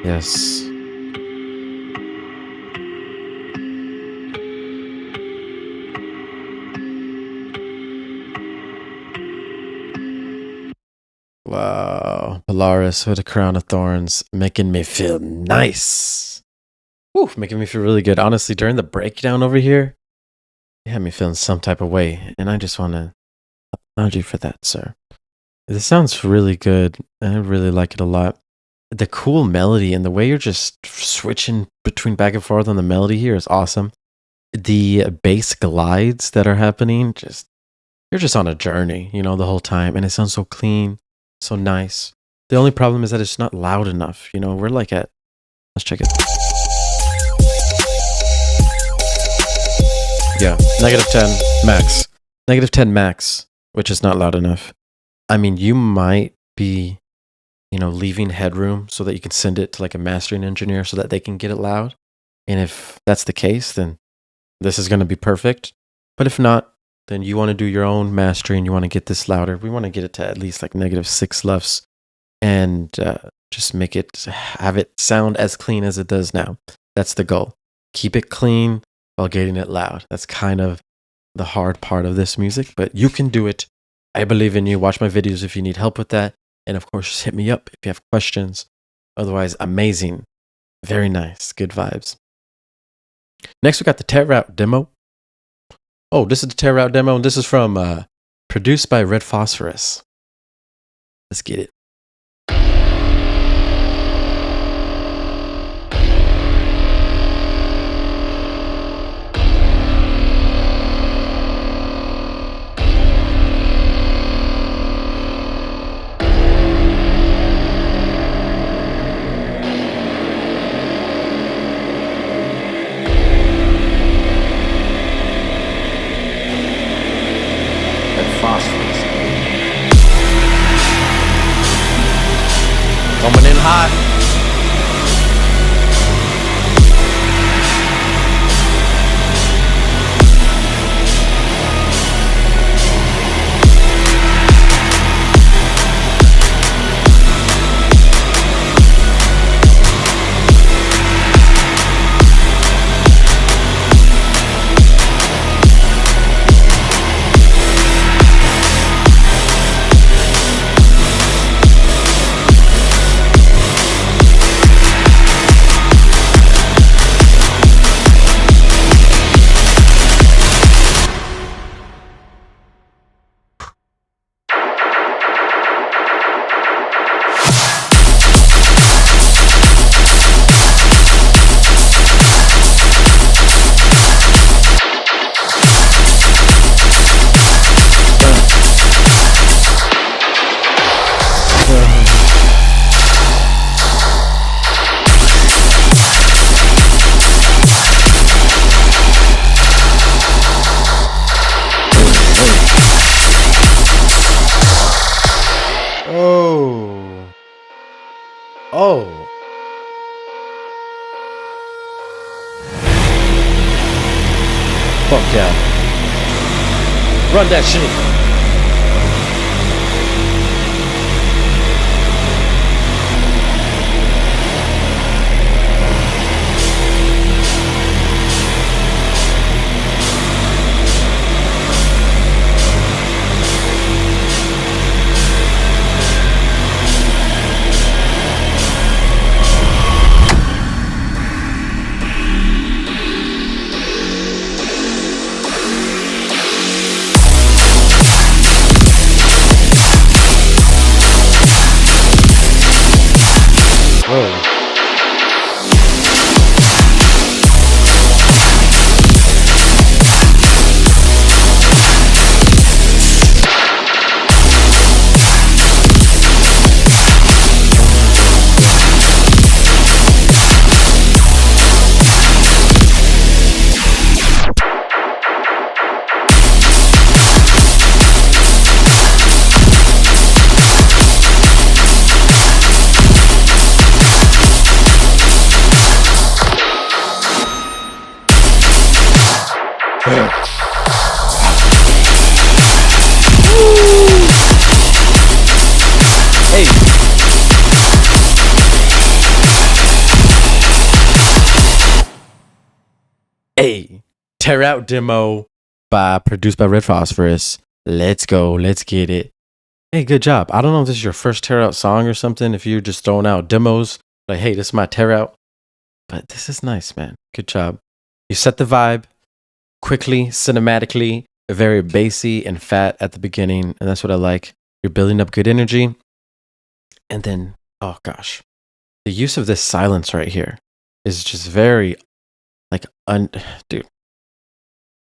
Yes. Wow. Polaris with a crown of thorns, making me feel nice. Woo, making me feel really good. Honestly, during the breakdown over here, it had me feeling some type of way. And I just want to applaud you for that, sir. This sounds really good. I really like it a lot. The cool melody and the way you're just switching between back and forth on the melody here is awesome. The bass glides that are happening, you're just on a journey, you know, the whole time. And it sounds so clean. So nice. The only problem is that it's not loud enough. You know, we're like at, let's check it. Yeah, -10 max. -10 max, which is not loud enough. I mean, you might be, you know, leaving headroom so that you can send it to like a mastering engineer so that they can get it loud. And if that's the case, then this is going to be perfect. But if not, then you want to do your own mastering. You want to get this louder. We want to get it to at least like -6 LUFS and just make it, have it sound as clean as it does now. That's the goal. Keep it clean while getting it loud. That's kind of the hard part of this music, but you can do it. I believe in you. Watch my videos if you need help with that. And of course, just hit me up if you have questions. Otherwise, amazing. Very nice. Good vibes. Next, we got the Tetrap demo. Oh, this is the Tetrap demo, and this is from produced by Red Phosphorus. Let's get it. Coming in hot. Oh. Fuck yeah. Run that shit. Hey, Tear Out demo produced by Red Phosphorus. Let's go. Let's get it. Hey, good job. I don't know if this is your first Tear Out song or something. If you're just throwing out demos, like, hey, this is my Tear Out. But this is nice, man. Good job. You set the vibe quickly, cinematically, very bassy and fat at the beginning. And that's what I like. You're building up good energy. And then, oh gosh, the use of this silence right here is just very, like, dude,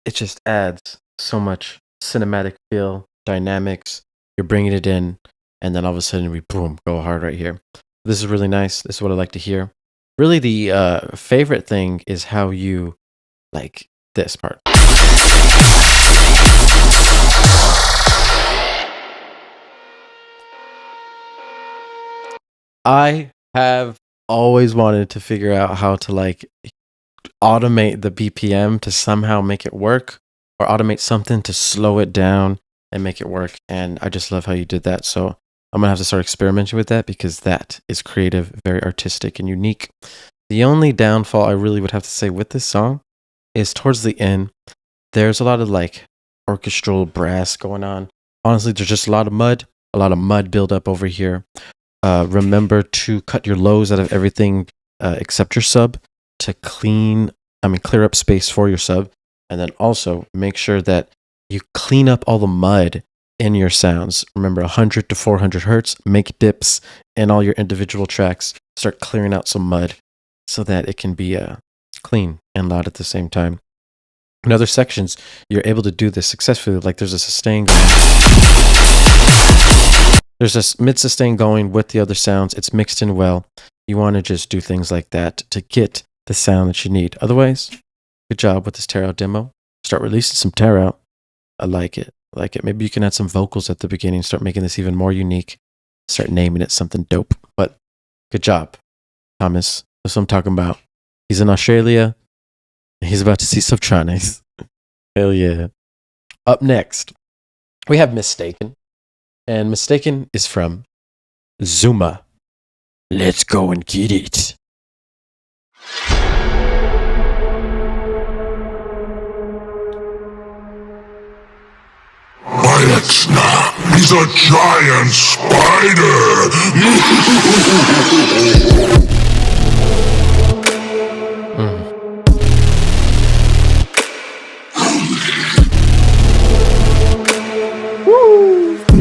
it just adds so much cinematic feel, dynamics. You're bringing it in, and then all of a sudden we boom, go hard right here. This is really nice. This is what I like to hear. Really, the favorite thing is how you like this part. I have always wanted to figure out how to like automate the BPM to somehow make it work, or automate something to slow it down and make it work. And I just love how you did that. So I'm gonna have to start experimenting with that because that is creative, very artistic and unique. The only downfall I really would have to say with this song is towards the end, there's a lot of like orchestral brass going on. Honestly, there's just a lot of mud build up over here. Remember to cut your lows out of everything except your sub to clear up space for your sub. And then also make sure that you clean up all the mud in your sounds. Remember 100 to 400 hertz, make dips in all your individual tracks, start clearing out some mud so that it can be clean and loud at the same time. In other sections, you're able to do this successfully. Like there's a sustain going. There's a mid sustain going with the other sounds. It's mixed in well. You want to just do things like that to get the sound that you need. Otherwise, good job with this Tear Out demo. Start releasing some Tear Out. I like it. I like it. Maybe you can add some vocals at the beginning. Start making this even more unique. Start naming it something dope. But good job, Thomas. That's what I'm talking about. He's in Australia. And he's about to see X-tronix. Hell yeah. Up next, we have Mistaken. And Mistaken is from Zuma. Let's go and get it. My X-tronix is a giant spider!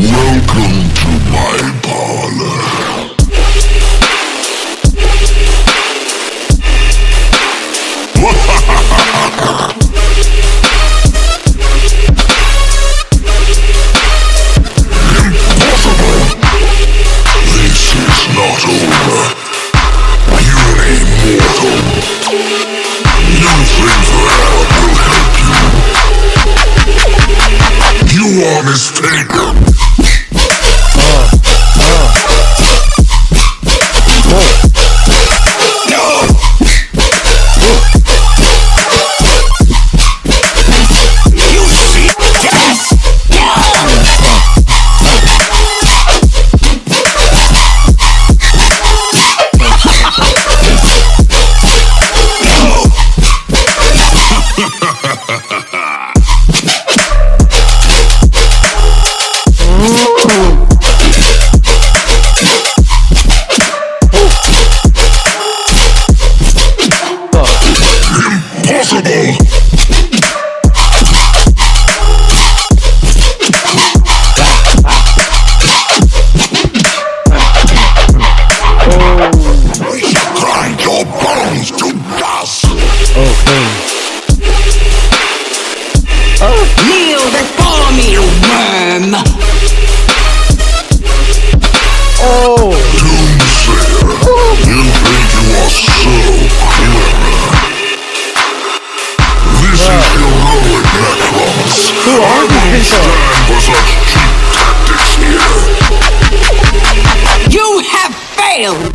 Welcome to my parlor. This is not over. You're an immortal. Nothing forever will help you. You are mistaken. You have failed!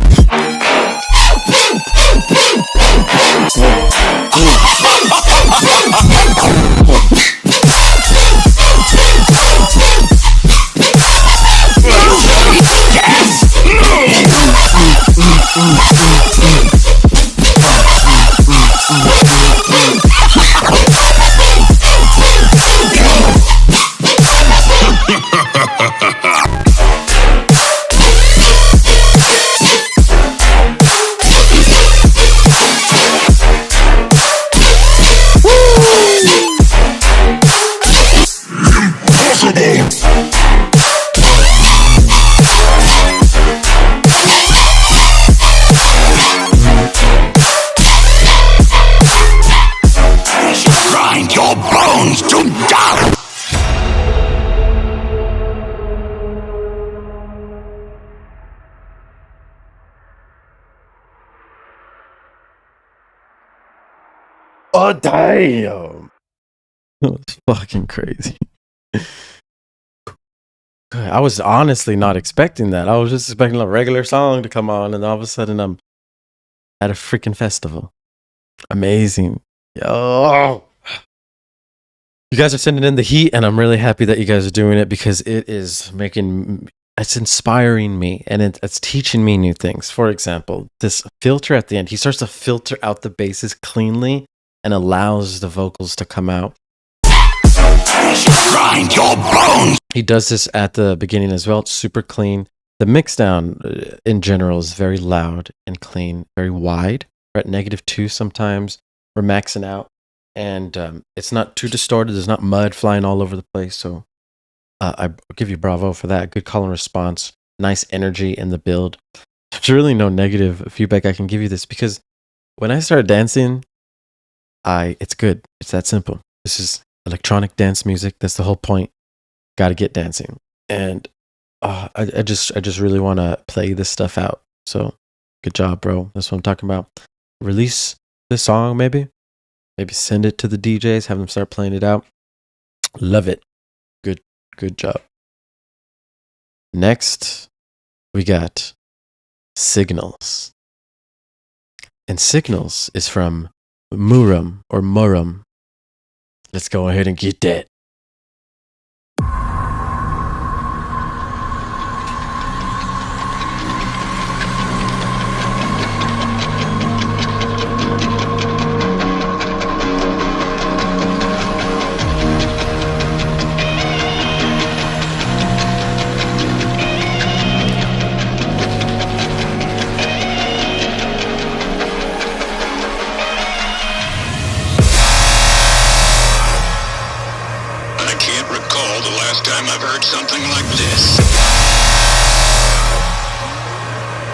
Oh, damn. It's fucking crazy. I was honestly not expecting that. I was just expecting a regular song to come on, and all of a sudden I'm at a freaking festival. Amazing. Yo. You guys are sending in the heat, and I'm really happy that you guys are doing it because it is it's inspiring me, and it's teaching me new things. For example, this filter at the end, he starts to filter out the basses cleanly and allows the vocals to come out. Grind your bones. He does this at the beginning as well. It's super clean. The mixdown in general is very loud and clean, very wide. We're at -2 sometimes. We're maxing out. And it's not too distorted. There's not mud flying all over the place. So I give you bravo for that. Good call and response. Nice energy in the build. There's really no negative feedback I can give you this because when I started dancing, it's good. It's that simple. This is electronic dance music. That's the whole point. Got to get dancing. And I just really want to play this stuff out. So good job, bro. That's what I'm talking about. Release this song, maybe send it to the DJs, have them start playing it out. Love it. Good job. Next, we got Signals. And Signals is from Muram or Muram. Let's go ahead and get that. I've heard something like this.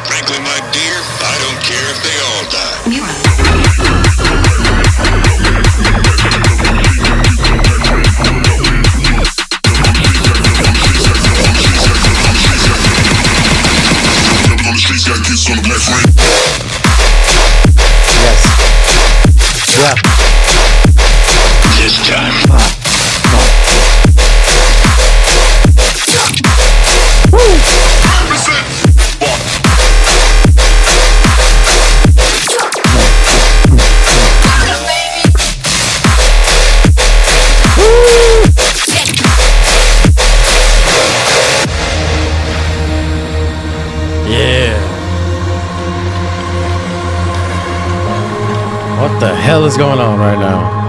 Frankly, my dear, I don't care if they all Yes. Yeah. This time. What the hell is going on right now?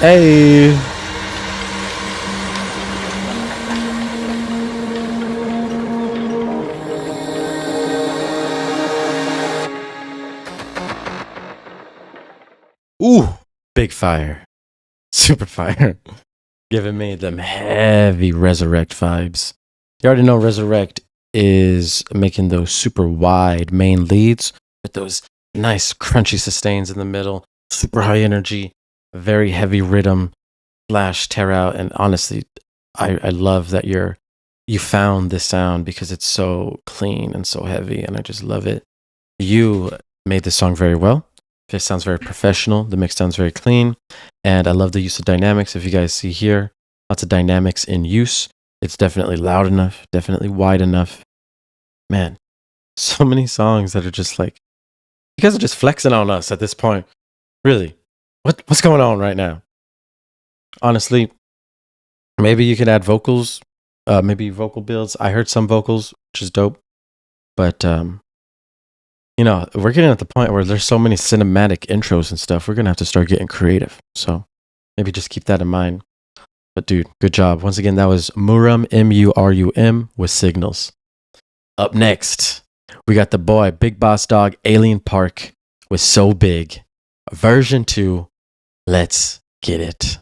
Hey. Ooh, big fire. Super fire. Giving me them heavy Resurrect vibes. You already know Resurrect is making those super wide main leads with those nice crunchy sustains in the middle, super high energy, very heavy rhythm, flash, tear out. And honestly, I love that you found this sound because it's so clean and so heavy, and I just love it. You made this song very well. It sounds very professional. The mix sounds very clean. And I love the use of dynamics. If you guys see here, lots of dynamics in use. It's definitely loud enough, definitely wide enough. Man, so many songs that are just like, you guys are just flexing on us at this point. Really, what's going on right now? Honestly, maybe you could add vocals, maybe vocal builds. I heard some vocals, which is dope. But, you know, we're getting at the point where there's so many cinematic intros and stuff. We're going to have to start getting creative. So maybe just keep that in mind. But dude, good job. Once again, that was Murum, M-U-R-U-M, with Signals. Up next, we got the boy, Big Boss Dog, Alien Park, with So Big. Version 2. Let's get it.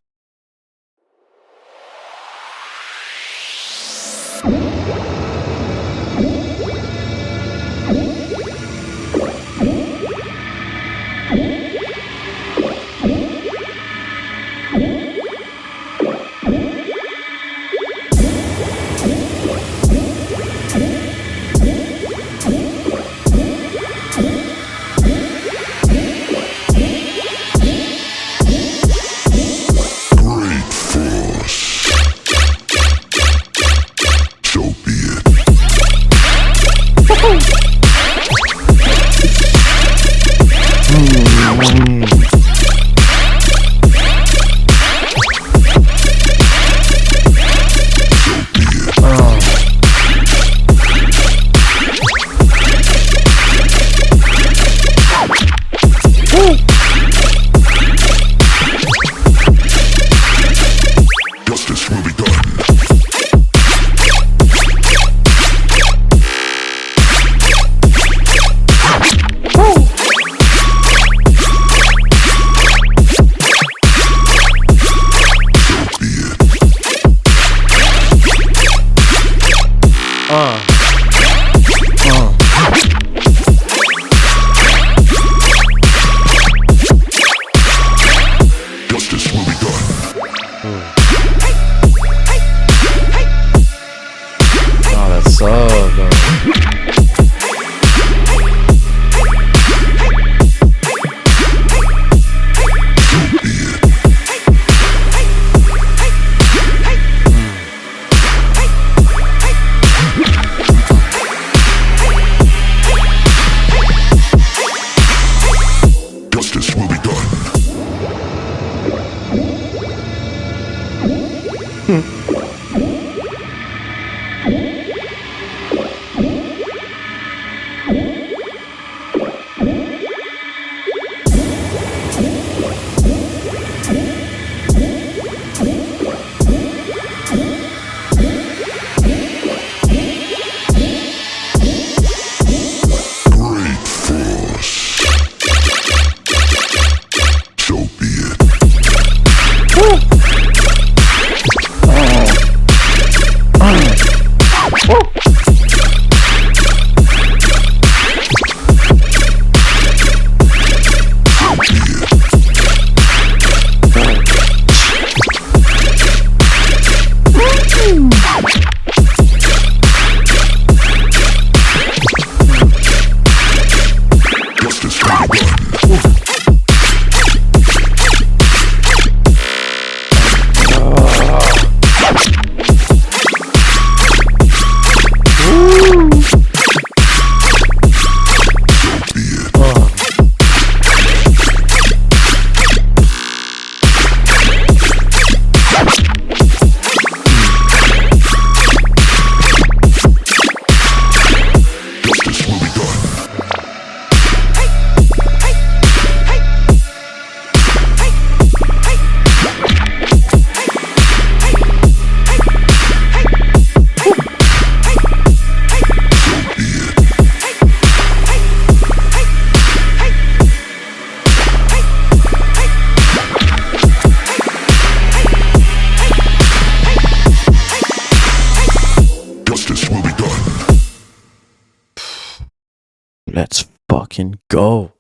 Let's fucking go.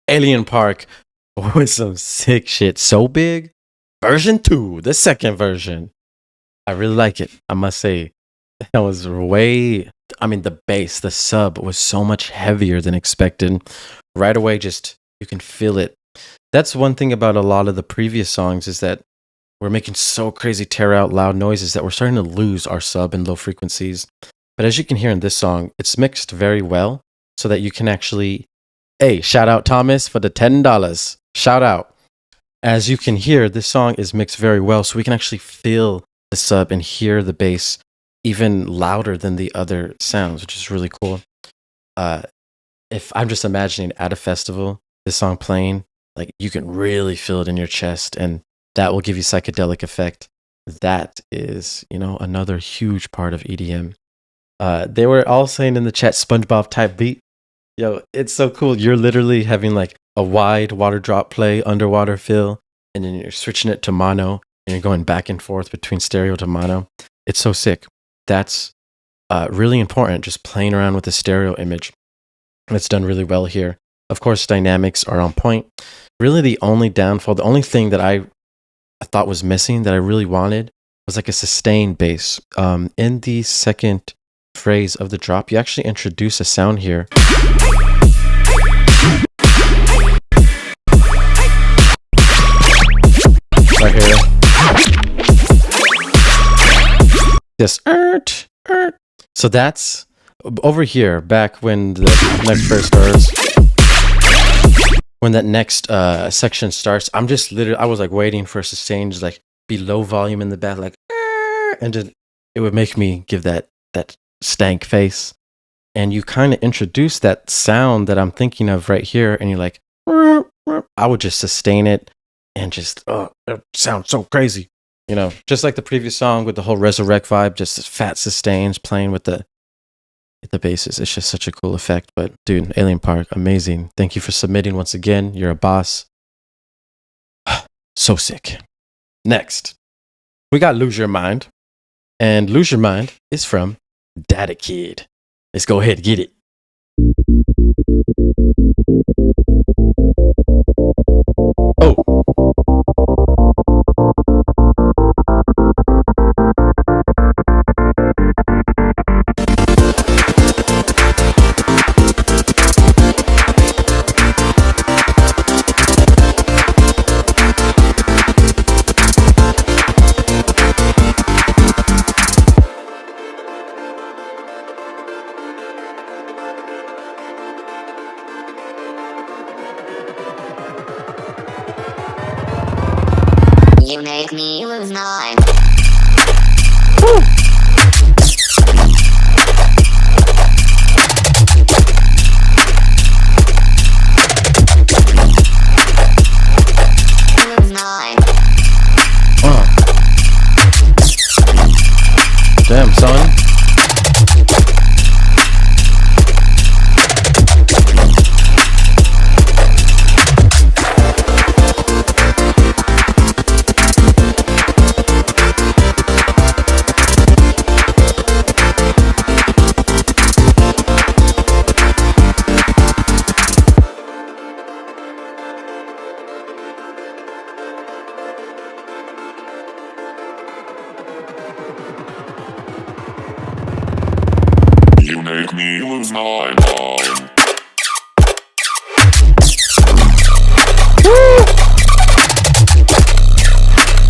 Alien Park with some sick shit. So Big. Version 2, the second version. I really like it. I must say, that was way, I mean, the bass, the sub was so much heavier than expected. Right away, just, You can feel it. That's one thing about a lot of the previous songs is that we're making so crazy tear out loud noises that we're starting to lose our sub and low frequencies. But as you can hear in this song, it's mixed very well so that you can actually, hey, shout out Thomas for the $10. Shout out. As you can hear, this song is mixed very well so we can actually feel the sub and hear the bass even louder than the other sounds, which is really cool. If I'm just imagining at a festival, this song playing, like you can really feel it in your chest and that will give you psychedelic effect. That is, you know, another huge part of EDM. They were all saying in the chat, SpongeBob type beat. Yo, it's so cool. You're literally having like a wide water drop play, underwater fill, and then you're switching it to mono and you're going back and forth between stereo to mono. It's so sick. That's really important, just playing around with the stereo image. It's done really well here. Of course, dynamics are on point. Really the only downfall, the only thing that I thought was missing that I really wanted was like a sustained bass. In the second phrase of the drop, you actually introduce a sound here. Right here. This. So that's over here, back when the next verse starts. When that next section starts, I'm just literally, I was like waiting for a sustain, just like be low volume in the back, like, and just, it would make me give that stank face. And you kind of introduce that sound that I'm thinking of right here, and you're like, I would just sustain it and just, it sounds so crazy. You know, just like the previous song with the whole Resurrect vibe, just fat sustains playing with the basses. It's just such a cool effect. But dude, Alien Park, amazing. Thank you for submitting once again. You're a boss. So sick. Next, we got Lose Your Mind. And Lose Your Mind is from Data Kid. Let's go ahead and get it. Oh. You make me lose my mind. Damn, son. Make me lose my mind.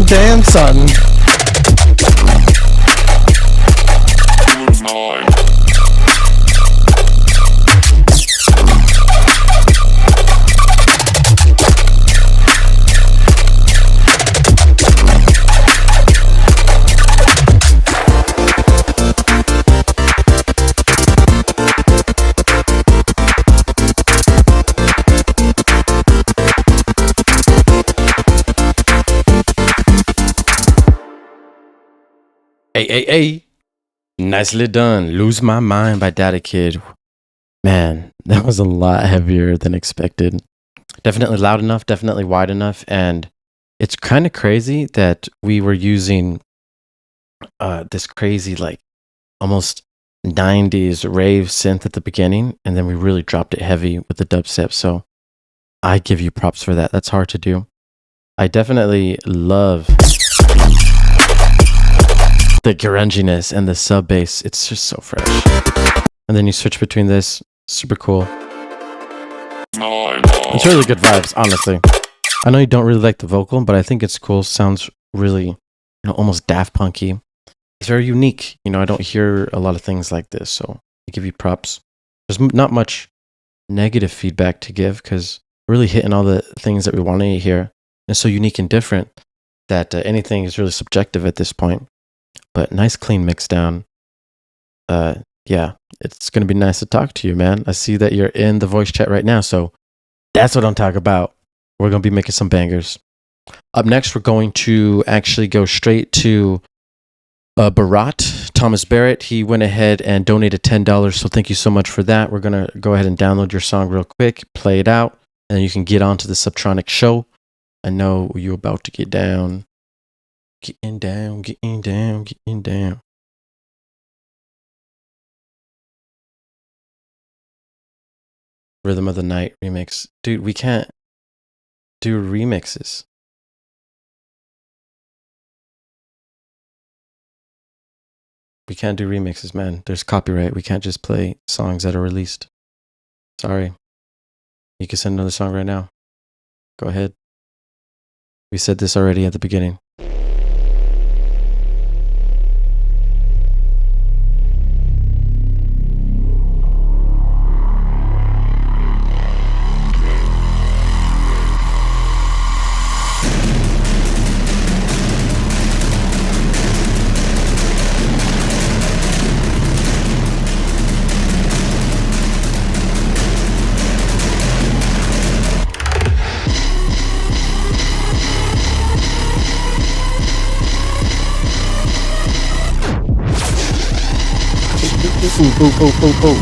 Damn, son. Lose my mind. Hey. Nicely done. Lose My Mind by Data Kid. Man, that was a lot heavier than expected. Definitely loud enough, definitely wide enough. And it's kind of crazy that we were using this crazy, like, almost 90s rave synth at the beginning. And then we really dropped it heavy with the dubstep. So I give you props for that. That's hard to do. I definitely love the grunginess and the sub bass. It's just so fresh. And then you switch between this. Super cool. It's really good vibes, honestly. I know you don't really like the vocal, but I think it's cool. Sounds really, you know, almost Daft Punky. It's very unique. You know, I don't hear a lot of things like this, so I give you props. There's not much negative feedback to give because we're really hitting all the things that we want to hear. It's so unique and different that anything is really subjective at this point. But nice, clean mix down. Yeah, it's going to be nice to talk to you, man. I see that you're in the voice chat right now, so that's what I'm talking about. We're going to be making some bangers. Up next, we're going to actually go straight to Barat, Thomas Barrett. He went ahead and donated $10, so thank you so much for that. We're going to go ahead and download your song real quick, play it out, and then you can get on to the Subtronic show. I know you're about to get down. Getting down, getting down, getting down. Rhythm of the Night remix. Dude, we can't do remixes. We can't do remixes, man. There's copyright. We can't just play songs that are released. Sorry. You can send another song right now. Go ahead. We said this already at the beginning. Boo, boo, boo, boo.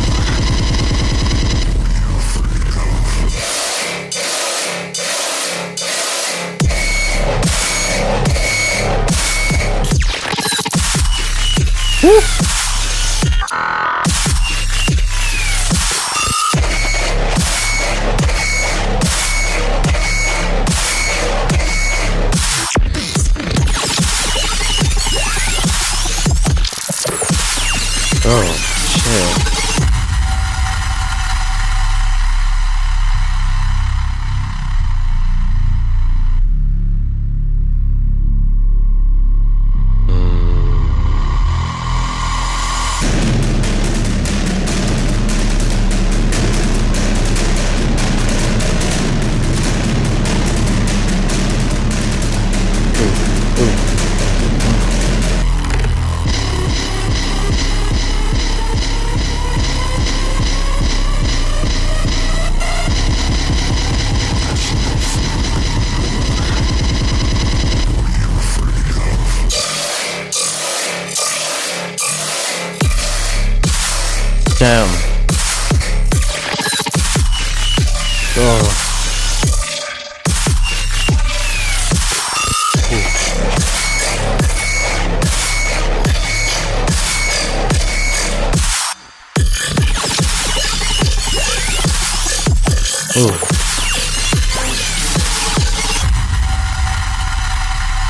Woo. Oh, shit. Damn. Oh. Ooh.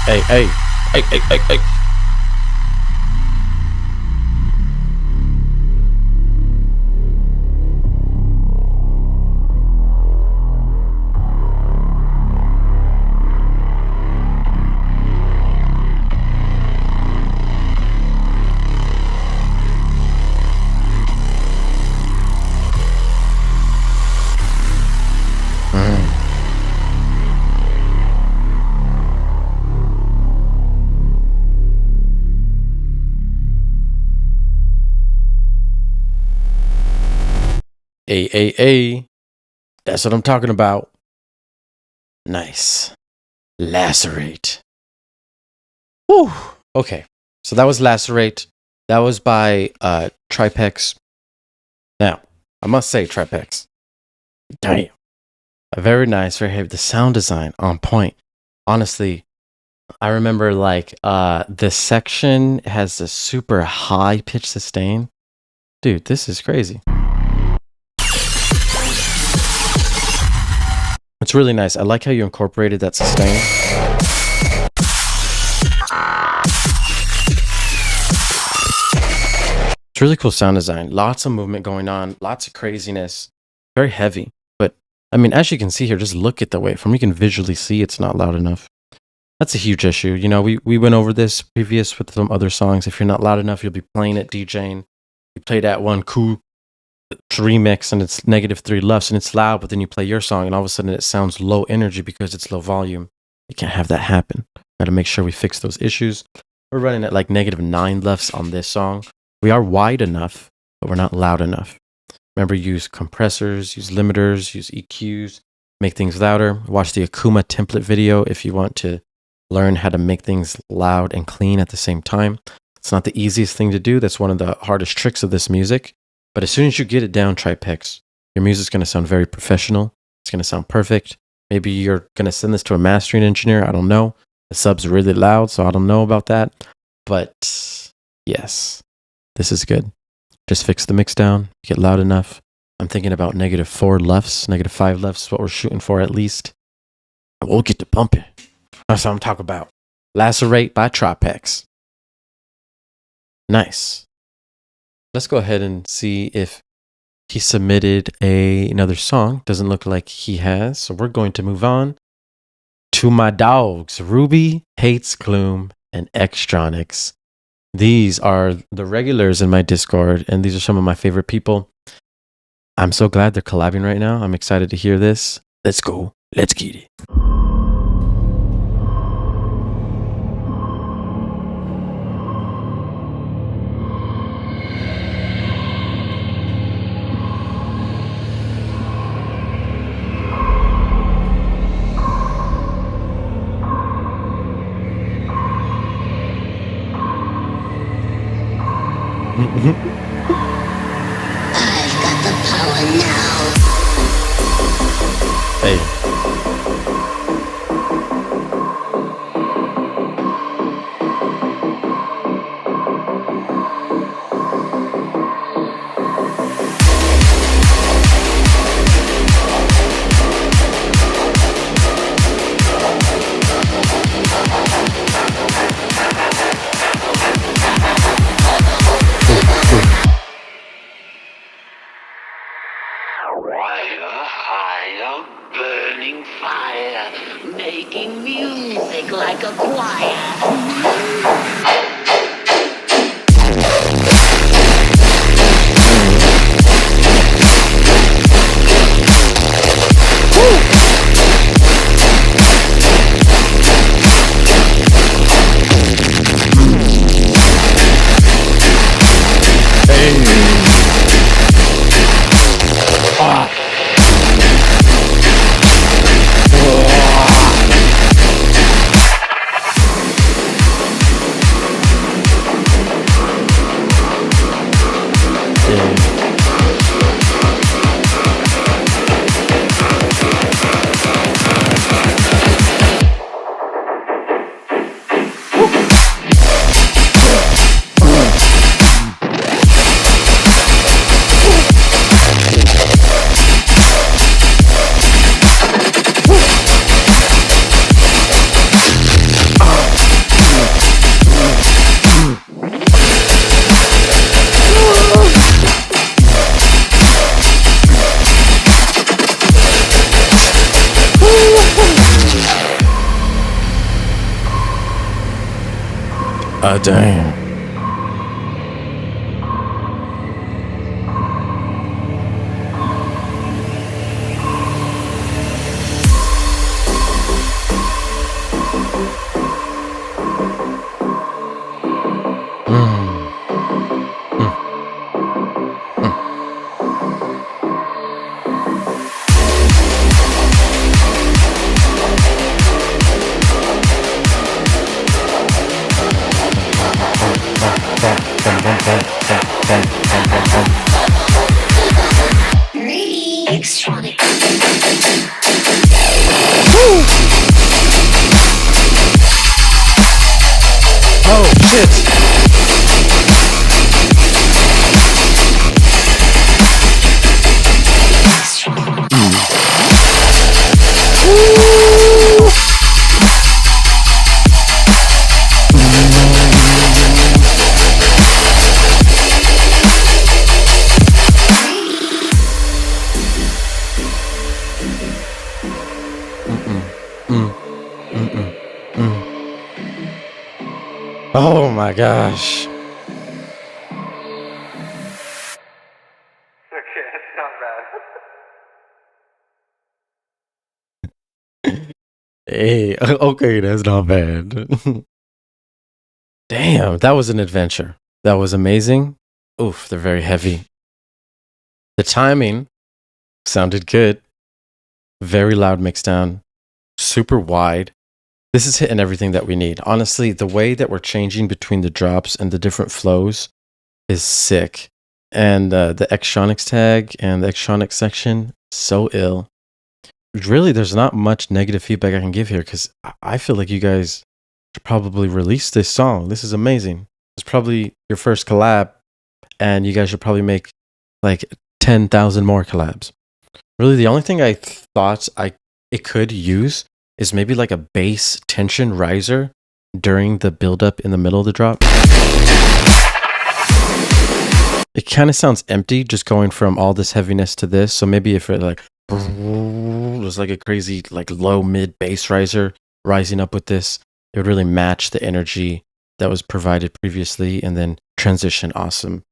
Hey, hey, hey, hey, hey, hey. A. That's what I'm talking about. Nice. Lacerate. Whew. Okay. So that was Lacerate. That was by Tripex. Now, I must say Tripex. Damn. Very nice, very heavy. The sound design on point. Honestly, I remember like this section has a super high pitch sustain. Dude, this is crazy. It's really nice. I like how you incorporated that sustain. It's really cool sound design. Lots of movement going on. Lots of craziness. Very heavy, but I mean, as you can see here, just look at the waveform. You can visually see it's not loud enough. That's a huge issue. You know, we went over this previous with some other songs. If you're not loud enough, you'll be playing it, DJing. You play that one cool remix and it's -3 LUFS and it's loud, but then you play your song and all of a sudden it sounds low energy because it's low volume. You can't have that happen. Got to make sure we fix those issues. We're running at like -9 LUFS on this song. We are wide enough, but we're not loud enough. Remember, use compressors, use limiters, use EQs, make things louder. Watch the Akuma template video if you want to learn how to make things loud and clean at the same time. It's not the easiest thing to do. That's one of the hardest tricks of this music. But as soon as you get it down, try picks. Your music's going to sound very professional. It's going to sound perfect. Maybe you're going to send this to a mastering engineer. I don't know. The sub's really loud, so I don't know about that. But yes, this is good. Just fix the mix down. Get loud enough. I'm thinking about -4 LUFS, -5 LUFS, what we're shooting for at least. And we'll get to pumping. That's what I'm talking about. Lacerate by Tropex. Nice. Let's go ahead and see if he submitted another song. Doesn't look like he has. So we're going to move on to my dogs, Ruby, Hates Gloom, and X-tronix. These are the regulars in my Discord, and these are some of my favorite people. I'm so glad they're collabing right now. I'm excited to hear this. Let's go. Let's get it. I've got the power now. Hey. Higher, burning fire, making music like a choir. Damn. Oh my gosh. Okay, that's not bad. Hey, okay, that's not bad. Damn, that was an adventure. That was amazing. Oof, they're very heavy. The timing sounded good. Very loud mixdown. Super wide. This is hitting everything that we need. Honestly, the way that we're changing between the drops and the different flows is sick. And the X-tronix tag and the X-tronix section, so ill. Really, there's not much negative feedback I can give here because I feel like you guys should probably release this song. This is amazing. It's probably your first collab, and you guys should probably make like 10,000 more collabs. Really, the only thing I thought it could use is maybe like a bass tension riser during the build-up in the middle of the drop. It kind of sounds empty just going from all this heaviness to this. So maybe if it like was like a crazy like low mid bass riser rising up with this, it would really match the energy that was provided previously and then transition awesome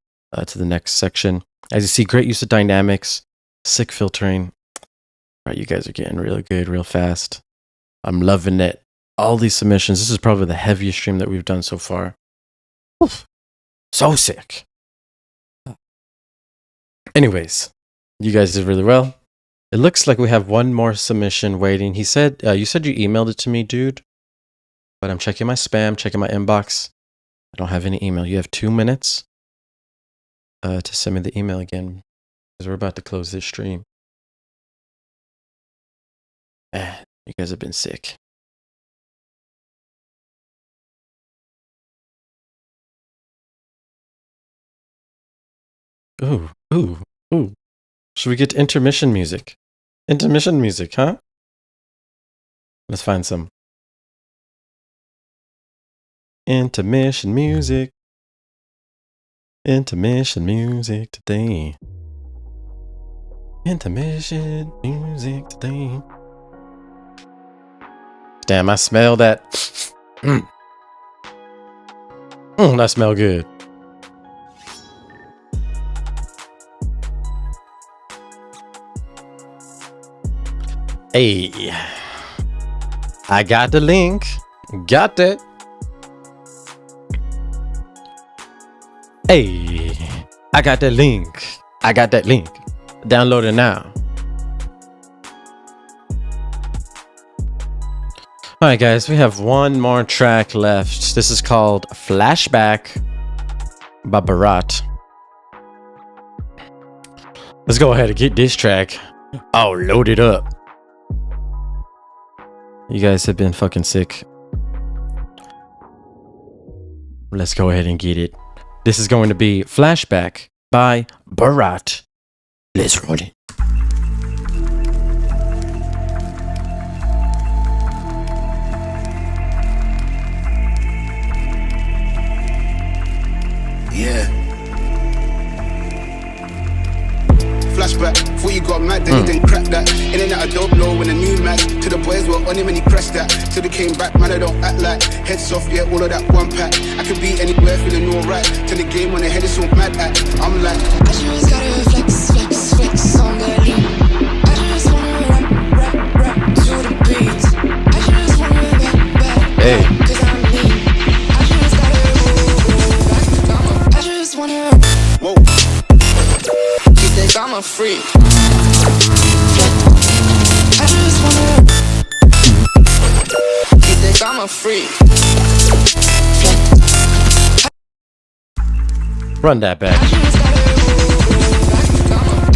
to the next section. As you see, great use of dynamics, sick filtering. All right, you guys are getting real good, real fast. I'm loving it. All these submissions. This is probably the heaviest stream that we've done so far. Oof. So sick. Anyways, you guys did really well. It looks like we have one more submission waiting. He said, you said you emailed it to me, dude. But I'm checking my spam, checking my inbox. I don't have any email. You have 2 minutes to send me the email again because we're about to close this stream. You guys have been sick. Ooh, ooh, ooh. Should we get to intermission music? Intermission music, huh? Let's find some. Intermission music. Intermission music today. Intermission music today. Damn, I smell that. That smell good. Hey, I got the link. Got that. Hey, I got that link. I got that link. Download it now. Alright guys, we have one more track left. This is called Flashback by Barat. Let's go ahead and get this track all loaded up. You guys have been fucking sick. Let's go ahead and get it. This is going to be Flashback by Barat. Let's roll it. Yeah. Flashback, thought you got mad, then you didn't crack that. In and out, I don't know when a new match. To the boys were on him and he pressed that. Till they came back, man, I don't act like. Head soft, yeah, all of that one pack. I could be anywhere feeling alright. To the game when the head is so mad at. I'm like, I just gotta flex, flex, flex on the lead. I just wanna rap to the beat. I just wanna back, hey. Cause I'm lean. I just gotta go back. I just wanna whoa. You think I'm a freak? I just wanna. You think I'm a freak? Run that back.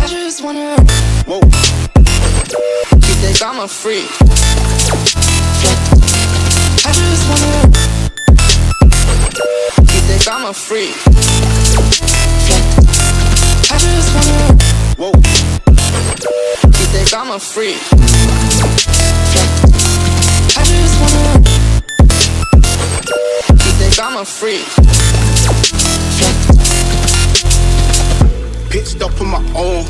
I just wanna. Whoa. You think I'm a freak? I just wanna. You think I'm a freak? I just wanna. Whoa. You think I'm a freak? I just wanna. You think I'm a freak? Pit stop on my own.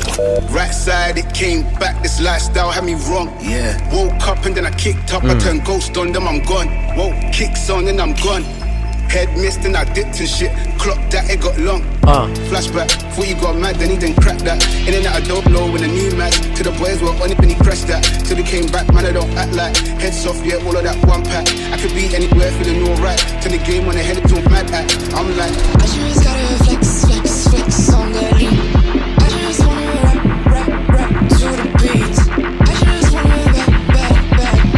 Right side, it came back. This lifestyle had me wrong. Yeah. Woke up and then I kicked up. I turned ghost on them, I'm gone. Whoa, kicks on and I'm gone. Head missed and I dipped and shit. Clocked that, it got long. Flashback, thought you got mad, then he didn't crack that. In and out, I don't know when a new match. To the boys were on it when he pressed that. Till he came back, man, I don't act like. Heads off, yeah, all of that one pack. I could be anywhere feeling alright. Till the game when I headed to a mad act. I'm like, I just gotta flex, flex, flex on the beat. I just wanna rap to the beat. I just wanna back,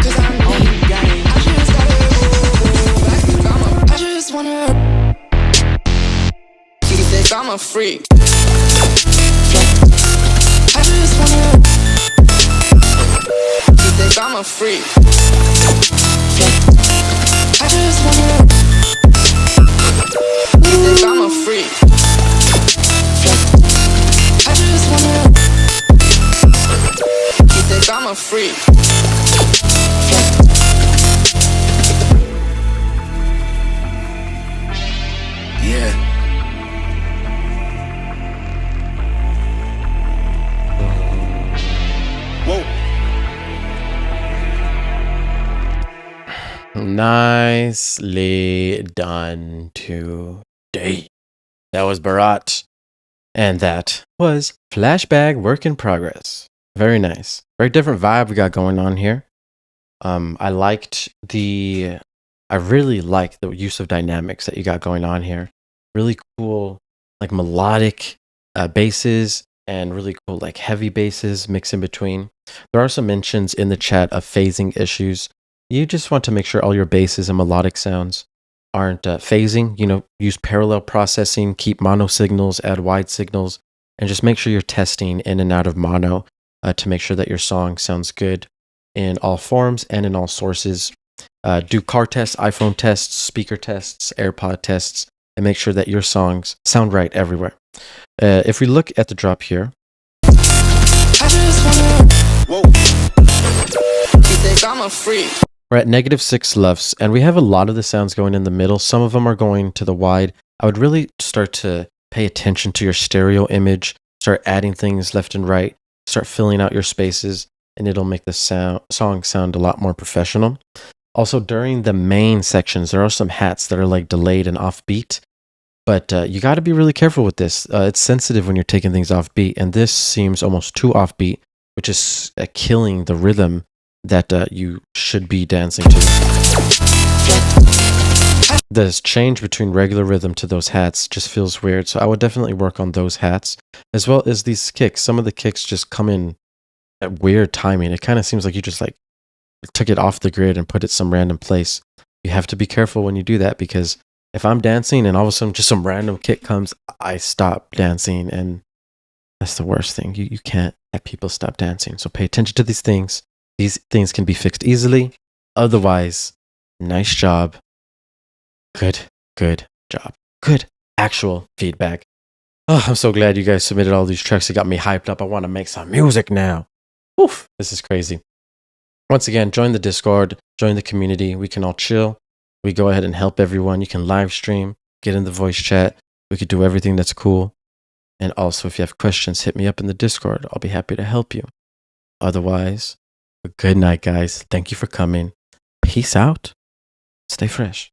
cause I'm neat. I just gotta go back. I just wanna. He thinks I'm a freak. I just wanna. He thinks I'm a freak. I just wanna. He thinks I'm a freak. I just wanna. He thinks I'm a freak. yeah. Whoa. Nicely done today. That was Barat. And that was Flashback Work in Progress. Very nice. Very different vibe we got going on here. I really like the use of dynamics that you got going on here. Really cool, like melodic basses and really cool, like heavy basses mixed in between. There are some mentions in the chat of phasing issues. You just want to make sure all your basses and melodic sounds aren't phasing. You know, use parallel processing, keep mono signals, add wide signals, and just make sure you're testing in and out of mono to make sure that your song sounds good in all forms and in all sources. Do car tests, iPhone tests, speaker tests, AirPod tests, and make sure that your songs sound right everywhere. If we look at the drop here, I just wanna. Whoa. He thinks I'm a freak. we're at -6 LUFS, and we have a lot of the sounds going in the middle. Some of them are going to the wide. I would really start to pay attention to your stereo image, start adding things left and right, start filling out your spaces, and it'll make the song sound a lot more professional. Also, during the main sections, there are some hats that are like delayed and offbeat, but you got to be really careful with this. It's sensitive when you're taking things offbeat, and this seems almost too offbeat, which is killing the rhythm that you should be dancing to. This change between regular rhythm to those hats just feels weird, so I would definitely work on those hats, as well as these kicks. Some of the kicks just come in at weird timing. It kind of seems like you just like took it off the grid and put it some random place. You have to be careful when you do that, because if I'm dancing and all of a sudden just some random kick comes, I stop dancing, and that's the worst thing. You can't have people stop dancing. So pay attention to these things. These things can be fixed easily. Otherwise, nice job. Good job. Good actual feedback. Oh, I'm so glad you guys submitted all these tracks. It got me hyped up. I want to make some music now. Oof, this is crazy. Once again, join the Discord, join the community. We can all chill. We go ahead and help everyone. You can live stream, get in the voice chat. We could do everything that's cool. And also, if you have questions, hit me up in the Discord. I'll be happy to help you. Otherwise, good night, guys. Thank you for coming. Peace out. Stay fresh.